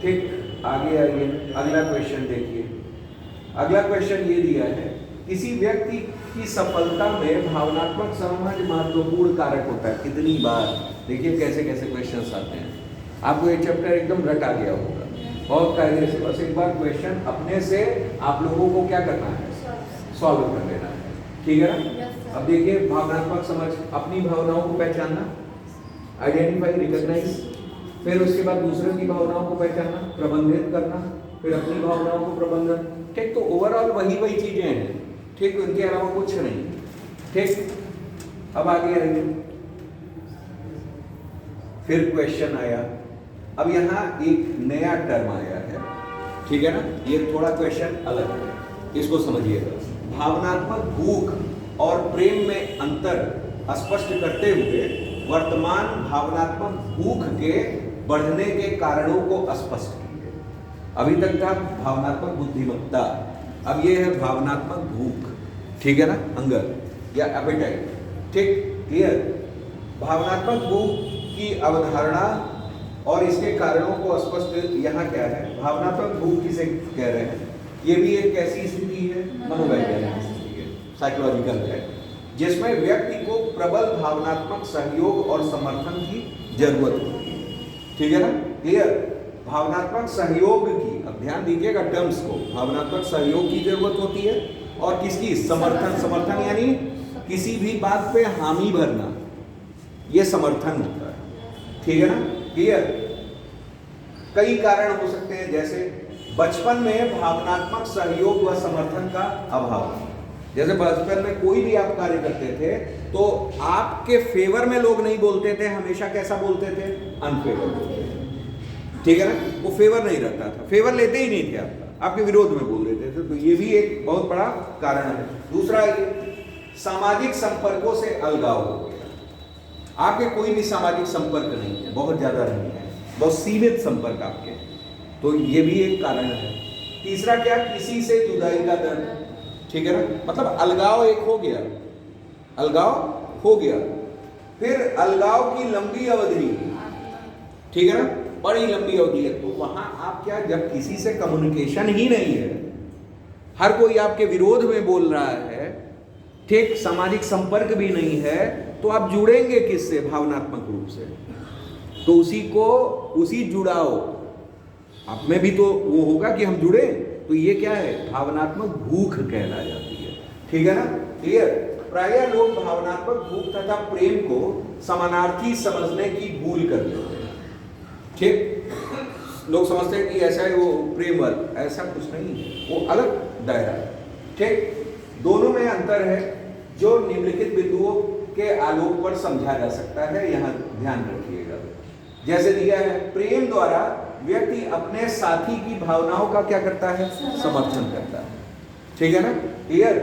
ठीक। आगे आइए, अगला क्वेश्चन देखिए। अगला क्वेश्चन ये दिया है, किसी व्यक्ति की सफलता में भावनात्मक समझ महत्वपूर्ण कारक होता है। कितनी बार देखिए कैसे कैसे क्वेश्चंस आते हैं। आपको ये चैप्टर एकदम रटा गया होगा बहुत कायदे से। बस एक बार क्वेश्चन अपने से आप लोगों को क्या करना है, सॉल्व कर लेना है, ठीक है ना। अब देखिए भावनात्मक समझ, अपनी भावनाओं को पहचानना, आइडेंटिफाई, रिकॉग्नाइज, फिर उसके बाद दूसरों की भावनाओं को पहचानना, प्रबंधित करना, फिर अपनी भावनाओं को प्रबंधन। ठीक, तो ओवरऑल वही चीजें हैं, ठीक, उनके अलावा कुछ नहीं, ठीक। अब आगे आइए, फिर क्वेश्चन आया। अब यहाँ एक नया टर्म आया है, ठीक है ना। ये थोड़ा क्वेश्चन अलग है, इसको समझिएगा। भावनात्मक भूख और प्रेम में अंतर स्पष्ट करते हुए वर्तमान भावनात्मक भूख के बढ़ने के कारणों को स्पष्ट कीजिए। अभी तक था भावनात्मक बुद्धिमत्ता, अब ये है भावनात्मक भूख, ठीक है ना, हंगर या एपेटाइट, ठीक, क्लियर। भावनात्मक भूख की अवधारणा और इसके कारणों को स्पष्ट, यहाँ क्या है, भावनात्मक भूख किसे कह रहे हैं, ये भी एक कैसी स्थिति है, मनोवैज्ञानिक स्थिति है, साइकोलॉजिकल है, जिसमें व्यक्ति को प्रबल भावनात्मक सहयोग और समर्थन की जरूरत होती है, ठीक है ना, क्लियर। भावनात्मक सहयोग की, अब ध्यान दीजिएगा टर्म्स को, भावनात्मक सहयोग की जरूरत होती है और किसकी, समर्थन। समर्थन यानी किसी भी बात पे हामी भरना, ये समर्थन होता है, ठीक है ना, क्लियर। कई कारण हो सकते हैं, जैसे बचपन में भावनात्मक सहयोग व समर्थन का अभाव। जैसे बचपन में कोई भी आप कार्य करते थे तो आपके फेवर में लोग नहीं बोलते थे, हमेशा कैसा बोलते थे, अनफेवर बोलते थे, ठीक है ना। वो फेवर नहीं रहता था, फेवर लेते ही नहीं थे, आपके विरोध में बोल देते थे। तो ये भी एक बहुत बड़ा कारण है। दूसरा, ये सामाजिक संपर्कों से अलगाव हो गया, आपके कोई भी सामाजिक संपर्क नहीं है, बहुत ज्यादा नहीं है, बहुत सीमित संपर्क आपके, तो ये भी एक कारण है। तीसरा क्या, किसी से जुदाई का दर्द, ठीक है ना, मतलब अलगाव एक हो गया, अलगाव हो गया। फिर अलगाव की लंबी अवधि, ठीक है ना, बड़ी लंबी अवधि है, तो वहां आप क्या, जब किसी से कम्युनिकेशन ही नहीं है, हर कोई आपके विरोध में बोल रहा है, ठीक, सामाजिक संपर्क भी नहीं है, तो आप जुड़ेंगे किससे, भावनात्मक रूप से। तो उसी जुड़ाव आप में भी तो वो होगा कि हम जुड़े, तो ये क्या है, भावनात्मक भूख कहला जाती है, ठीक है ना, क्लियर। प्रायः लोग भावनात्मक भूख तथा प्रेम को समानार्थी समझने की भूल कर लेते हैं, ठीक। लोग समझते हैं कि ऐसा है वो प्रेम वर्ग, ऐसा कुछ नहीं है, वो अलग दायरा है, ठीक। दोनों में अंतर है जो निम्नलिखित बिंदुओं के आलोक पर समझा जा सकता है, यहाँ ध्यान रखिएगा। जैसे दिया है, प्रेम द्वारा व्यक्ति अपने साथी की भावनाओं का क्या करता है, समर्थन करता है, ठीक है ना, क्लियर।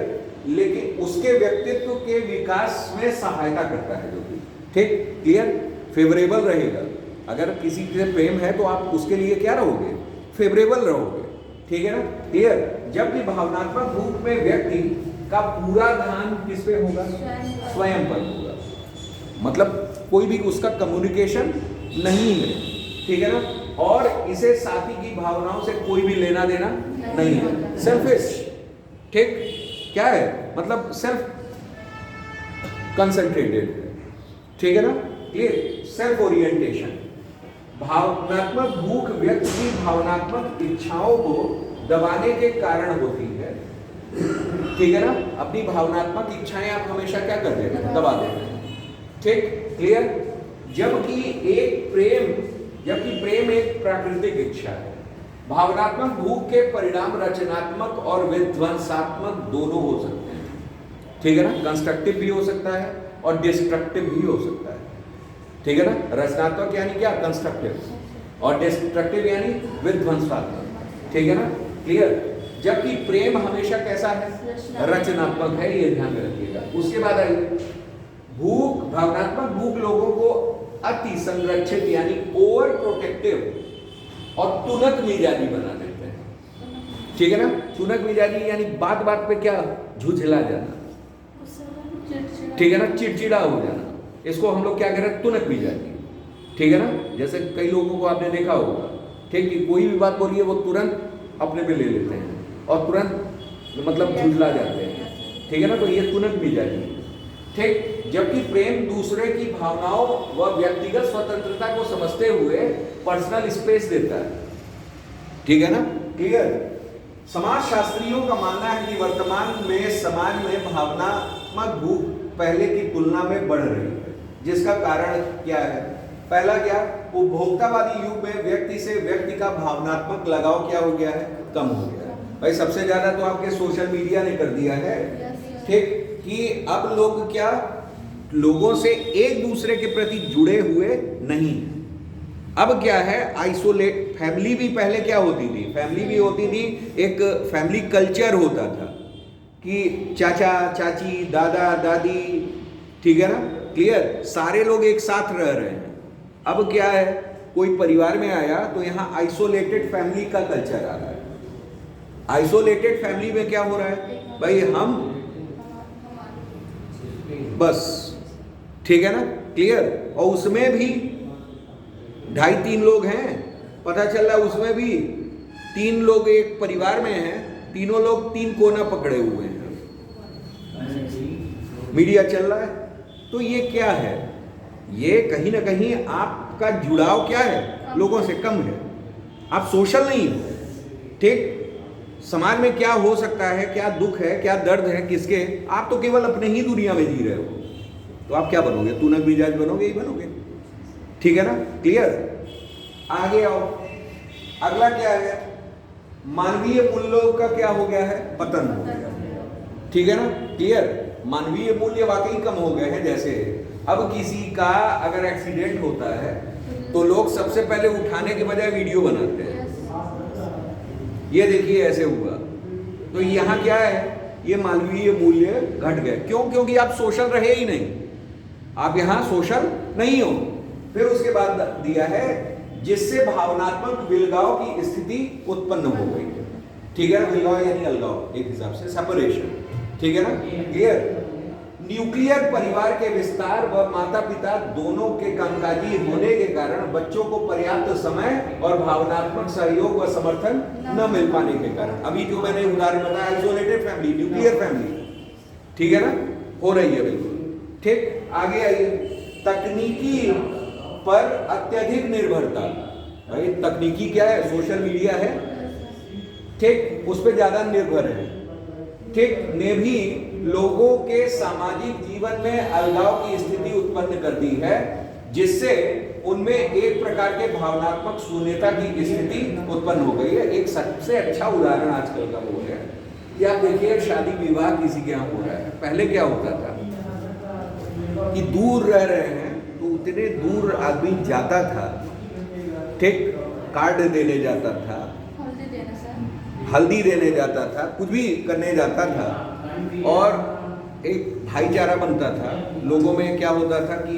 लेकिन उसके व्यक्तित्व के विकास में सहायता करता है, जो कि ठीक, क्लियर, फेवरेबल रहेगा। अगर किसी से प्रेम है तो आप उसके लिए क्या रहोगे, फेवरेबल रहोगे, ठीक है ना, क्लियर। जबकि भावनात्मक भूख में व्यक्ति का पूरा ध्यान किस पे होगा, स्वयं पर होगा, मतलब कोई भी उसका कम्युनिकेशन नहीं है, ठीक है ना, और इसे साथी की भावनाओं से कोई भी लेना देना नहीं है, सेल्फिश, ठीक, क्या है, मतलब सेल्फ कंसंट्रेटेड, ठीक है ना, क्लियर, सेल्फ ओरिएंटेशन। भावनात्मक भूख व्यक्ति की भावनात्मक इच्छाओं को दबाने के कारण होती है, ठीक है ना, अपनी भावनात्मक इच्छाएं आप हमेशा क्या कर देते हैं, दबा देते हैं, ठीक, क्लियर। जबकि प्रेम एक प्राकृतिक इच्छा है। भावनात्मक भूख के परिणाम रचनात्मक और विध्वंसात्मक दोनों हो सकते हैं, ठीक है ना, कंस्ट्रक्टिव भी हो सकता है और डिस्ट्रक्टिव भी हो सकता है, ठीक है ना। रचनात्मक यानी क्या, कंस्ट्रक्टिव, और डिस्ट्रक्टिव यानी विध्वंसात्मक, ठीक है ना, क्लियर। जबकि प्रेम हमेशा कैसा है, रचनात्मक है, ये ध्यान रखिएगा। उसके बाद आइए, भूख, भावनात्मक भूख लोगों को अति संरक्षित यानी ओवर प्रोटेक्टिव और तुनक मिजाजी बना देते हैं, ठीक है ना। तुनक मिजाजी यानी बात बात पे क्या, झुझला जाना, ठीक है ना, चिड़चिड़ा हो जाना, इसको हम लोग क्या कह रहे हैं, तुनक मिजाजी, ठीक है ना। जैसे कई लोगों को आपने देखा होगा, ठीक, कि कोई भी बात बोलिए वो तुरंत अपने पे ले लेते हैं और तुरंत मतलब झुझला जाते हैं, ठीक है ना, तो ये तुनक मिजाजी, ठीक। जबकि प्रेम दूसरे की भावनाओं व व्यक्तिगत स्वतंत्रता को समझते हुए पर्सनल स्पेस देता है, ठीक है ना, क्लियर। समाज शास्त्रियों का मानना है कि वर्तमान में समाज में भावनात्मक भूख पहले की तुलना में बढ़ रही है, जिसका कारण क्या है? पहला क्या, उपभोक्तावादी युग में व्यक्ति से व्यक्ति का भावनात्मक लगाव क्या हो गया है? कम हो गया है। भाई सबसे ज्यादा तो आपके सोशल मीडिया ने कर दिया है, ठीक, कि अब लोग क्या, लोगों से एक दूसरे के प्रति जुड़े हुए नहीं। अब क्या है, आइसोलेट फैमिली भी पहले क्या होती थी, फैमिली भी होती थी, एक फैमिली कल्चर होता था कि चाचा चाची दादा दादी, ठीक है ना, क्लियर, सारे लोग एक साथ रह रहे हैं। अब क्या है, कोई परिवार में आया तो यहाँ आइसोलेटेड फैमिली का कल्चर आ रहा है। आइसोलेटेड फैमिली में क्या हो रहा है, भाई हम बस, ठीक है ना, क्लियर, और उसमें भी 2.5-3 लोग हैं, पता चल रहा है उसमें भी 3 लोग एक परिवार में हैं, तीनों लोग 3 कोना पकड़े हुए हैं, मीडिया चल रहा है। तो ये क्या है, ये कहीं ना कहीं आपका जुड़ाव क्या है, लोगों से कम है, आप सोशल नहीं हो, ठीक। समाज में क्या हो सकता है, क्या दुख है, क्या दर्द है किसके, आप तो केवल अपने ही दुनिया में जी रहे हो, तो आप क्या बनोगे, तुनक मिजाज बनोगे ही बनोगे, ठीक है ना, क्लियर। आगे आओ, अगला क्या है, मानवीय मूल्यों का क्या हो गया है, पतन हो गया, ठीक है ना, क्लियर। मानवीय मूल्य वाकई कम हो गए हैं। जैसे अब किसी का अगर एक्सीडेंट होता है तो लोग सबसे पहले उठाने के बजाय वीडियो बनाते हैं, ये देखिए ऐसे हुआ, तो यहाँ क्या है, ये मानवीय मूल्य घट गए। क्यों? क्योंकि आप सोशल रहे ही नहीं, आप यहाँ सोशल नहीं हो। फिर उसके बाद दिया है जिससे भावनात्मक विलगाव की स्थिति उत्पन्न हो गई है, ठीक है ना, विलगाव यानी अलगाव, एक हिसाब से सेपरेशन, ठीक है ना, क्लियर। न्यूक्लियर परिवार के विस्तार व माता पिता दोनों के कामकाजी होने के कारण बच्चों को पर्याप्त समय और भावनात्मक सहयोग व समर्थन न मिल पाने के कारण, अभी जो मैंने उदाहरण बताया, आइसोलेटेड फैमिली, न्यूक्लियर फैमिली, ठीक है ना, हो रही है बिल्कुल, ठीक। आगे आइए, तकनीकी पर अत्यधिक निर्भरता। भाई तकनीकी क्या है, सोशल मीडिया है, ठीक, उस पर ज्यादा निर्भर है, ठीक, ने भी लोगों के सामाजिक जीवन में अलगाव की स्थिति उत्पन्न कर दी है, जिससे उनमें एक प्रकार के भावनात्मक शून्यता की स्थिति उत्पन्न हो गई है। एक सबसे अच्छा उदाहरण आजकल का वो है कि आप देखिए, शादी विवाह किसी के यहाँ हो रहा है, पहले क्या होता था कि दूर रह रहे हैं तो उतने दूर आदमी जाता था, ठीक, कार्ड देने जाता था, हल्दी देने जाता था, कुछ भी करने जाता था, और एक भाईचारा बनता था लोगों में। क्या होता था कि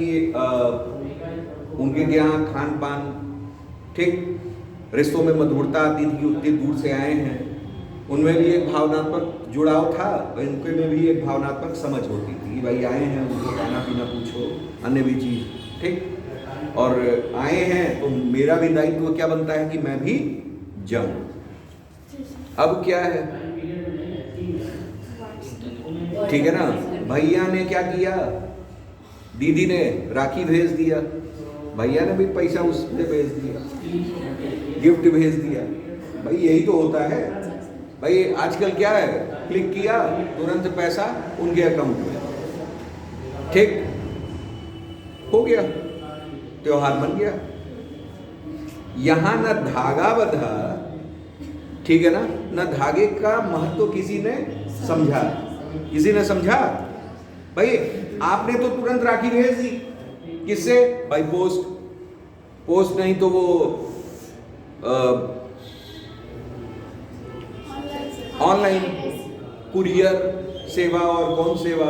उनके यहाँ खान पान, ठीक, रिश्तों में मधुरता आती थी, उतनी दूर से आए हैं, उनमें भी एक भावनात्मक जुड़ाव था, उनके में भी एक भावनात्मक समझ होती थी कि भाई आए हैं, उनको खाना पीना पूछो, अन्य भी चीज़, ठीक, और आए हैं तो मेरा भी दायित्व क्या बनता है कि मैं भी जाऊं। अब क्या है, ठीक है ना, भैया ने क्या किया, दीदी ने राखी भेज दिया, भैया ने भी पैसा उसने भेज दिया, गिफ्ट भेज दिया, भाई यही तो होता है। भाई आजकल क्या है, क्लिक किया तुरंत पैसा उनके अकाउंट में, ठीक, हो गया, त्योहार बन गया। यहां न धागा बंधा, ठीक है ना, न धागे का महत्व किसी ने समझा, किसी ने समझा। भाई आपने तो तुरंत राखी भेज दी, किससे, भाई पोस्ट, पोस्ट नहीं तो वो ऑनलाइन कुरियर सेवा, और कौन सेवा,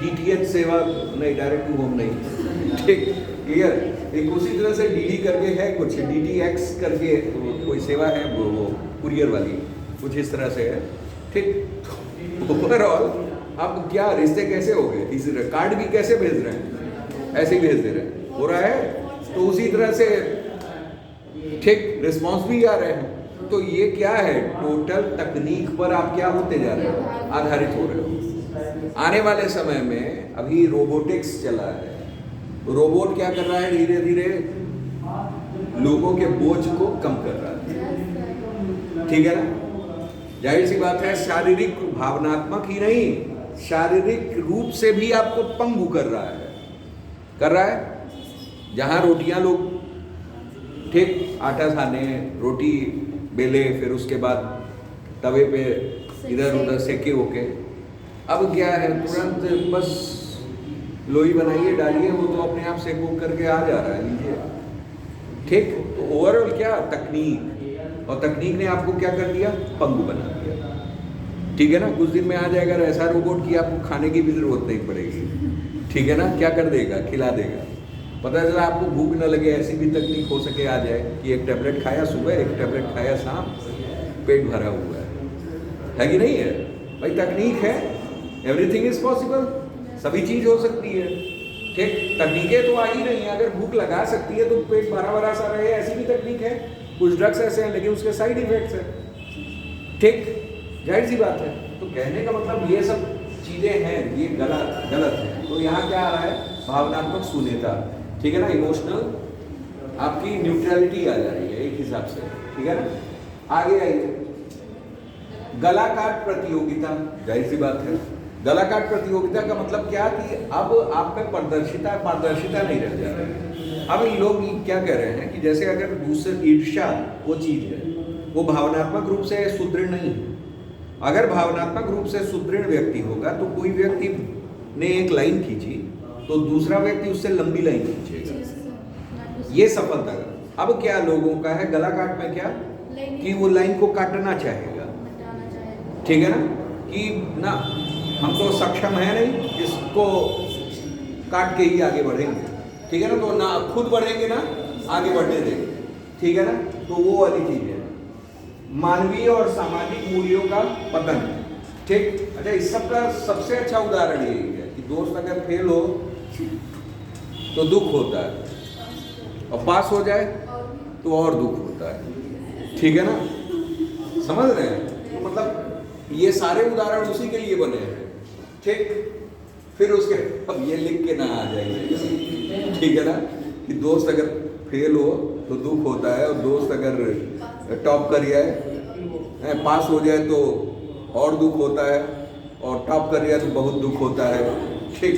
डीटीएच सेवा, नहीं डायरेक्ट टू होम नहीं, ठीक, क्लियर। एक उसी तरह से डीडी करके है कुछ, डीटीएक्स करके कोई सेवा है, वो कुरियर वाली, कुछ इस तरह से है, ठीक। ओवरऑल अब क्या रिश्ते कैसे हो गए, इसी तरह कार्ड भी कैसे भेज रहे हैं, ऐसे ही भेज दे रहे हैं, हो रहा है, तो उसी तरह से, ठीक, रिस्पॉन्स भी आ रहे हैं। तो ये क्या है, टोटल तकनीक पर आप क्या होते जा रहे हो, आधारित हो रहे हो, आने वाले समय में अभी रोबोटिक्स चला है, रोबोट क्या कर रहा है, धीरे धीरे लोगों के बोझ को कम कर रहा है, ठीक है ना। जाहिर सी बात है, शारीरिक भावनात्मक ही नहीं, शारीरिक रूप से भी आपको पंगु कर रहा है। जहां रोटियां लोग ठीक आटा साने, रोटी बेले, फिर उसके बाद तवे पे इधर उधर सेके होके, अब क्या है, तुरंत बस लोई बनाइए, डालिए, वो तो अपने आप सेक करके आ जा रहा है, लीजिए, ठीक। तो ओवरऑल क्या तकनीक, और तकनीक ने आपको क्या कर दिया, पंगु बना दिया, ठीक है ना। कुछ दिन में आ जाएगा ऐसा रोबोट कि आपको खाने की भी जरूरत नहीं पड़ेगी, ठीक है ना। क्या कर देगा, खिला देगा, पता चला आपको भूख न लगे, ऐसी भी तकनीक हो सके आ जाए कि एक टैबलेट खाया सुबह, एक टैबलेट खाया शाम, पेट भरा हुआ है कि नहीं है भाई। तकनीक है, एवरीथिंग इज पॉसिबल, सभी चीज हो सकती है, ठीक। तकनीकें तो आ ही रही हैं, अगर भूख लगा सकती है तो पेट भरा भरा सा रहे, ऐसी भी तकनीक है। कुछ ड्रग्स ऐसे हैं लेकिन उसके साइड इफेक्ट्स हैं, ठीक, जाहिर सी बात है। तो कहने का मतलब ये सब चीजें हैं, ये गलत है। तो यहाँ क्या आ रहा है, भावनात्मक शून्यता, ठीक है ना, इमोशनल आपकी न्यूट्रलिटी आ जा रही है एक हिसाब से, ठीक है ना। आगे आइए, गला काट प्रतियोगिता, जाहिर सी बात है। गला काट प्रतियोगिता का मतलब क्या कि अब आप में पारदर्शिता नहीं रह जा रही। अब लोग क्या कह रहे हैं कि जैसे अगर दूसरे ईर्ष्या वो चीज है, वो भावनात्मक रूप से सुदृढ़ नहीं है। अगर भावनात्मक रूप से सुदृढ़ व्यक्ति होगा तो कोई व्यक्ति ने एक लाइन खींची तो दूसरा व्यक्ति उससे लंबी लाइन खींचेगा, ये सफलता का। अब क्या लोगों का है, गला काट में क्या कि वो लाइन को काटना चाहेगा, ठीक है ना, कि ना हम तो सक्षम है नहीं, इसको काट के ही आगे बढ़ेंगे, ठीक है ना। तो ना खुद बढ़ेंगे ना आगे बढ़ने देंगे, ठीक है ना। तो वो वाली चीज है, मानवीय और सामाजिक मूल्यों का पतन, ठीक। अच्छा, इस सब का सबसे अच्छा उदाहरण यही है कि दोस्त अगर फेल हो तो दुख होता है, और पास हो जाए तो और दुख होता है, ठीक है ना, समझ रहे हैं। तो मतलब ये सारे उदाहरण उसी के लिए बने हैं, ठीक। फिर उसके अब ये लिख के ना आ जाइए, ठीक है ना, कि दोस्त अगर फेल हो तो दुख होता है, और दोस्त अगर टॉप कर जाए, पास हो जाए तो और दुख होता है, और टॉप कर जाए तो बहुत दुख होता है, ठीक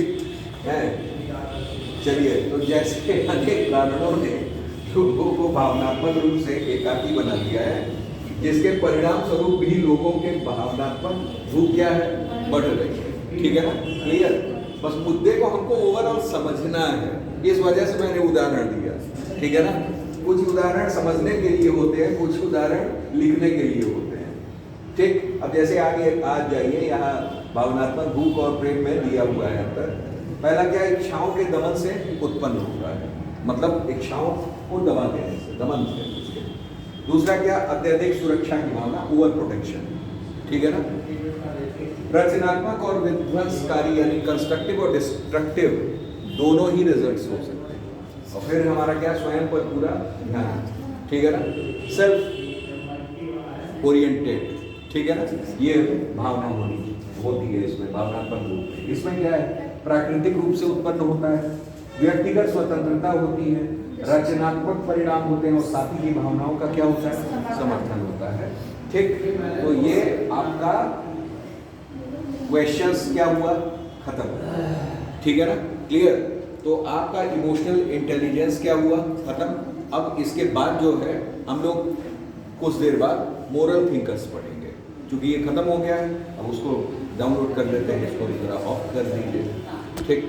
है। चलिए, तो जैसे अनेक कारणों ने लोगों को भावनात्मक रूप से एकाकी बना दिया है, जिसके परिणाम स्वरूप भी लोगों के भावनात्मक रूप क्या है, बढ़ रही है, ठीक है ना, क्लियर। बस मुद्दे को हमको ओवरऑल समझना है, इस वजह से मैंने उदाहरण दिया, ठीक है ना। कुछ उदाहरण समझने के लिए होते हैं, कुछ उदाहरण लिखने के लिए होते हैं, ठीक। अब जैसे आगे आज जाइए, यहाँ भावनात्मक भूख और प्रेम में दिया हुआ है अंतर। पहला क्या, इच्छाओं के दमन से उत्पन्न होता है, मतलब इच्छाओं को दबा देने से, दमन से। दूसरा क्या, अत्यधिक सुरक्षा की भावना, ओवर प्रोटेक्शन, ठीक है ना। रचनात्मक और विध्वंसकारी यानी कंस्ट्रक्टिव और डिस्ट्रक्टिव दोनों ही रिजल्ट्स हो सकते हैं। और फिर हमारा क्या, स्वयं पर पूरा ध्यान, ठीक है ना, सेल्फ ओरिएंटेड, ठीक है ना, ये भावना होती है इसमें, भावनात्मक रूप। इसमें क्या है, प्राकृतिक रूप से उत्पन्न होता है, व्यक्तिगत स्वतंत्रता होती है, रचनात्मक परिणाम होते हैं, और साथी की भावनाओं का क्या होता है, समर्थन होता है, ठीक। तो ये आपका क्वेश्चंस क्या हुआ, खत्म, ठीक है ना, क्लियर। तो आपका इमोशनल इंटेलिजेंस क्या हुआ, खत्म। अब इसके बाद जो है हम लोग कुछ देर बाद मोरल थिंकर्स पढ़ेंगे, क्योंकि ये खत्म हो गया है। अब उसको डाउनलोड कर लेते हैं, इसको जरा ऑफ कर दीजिए, ठीक।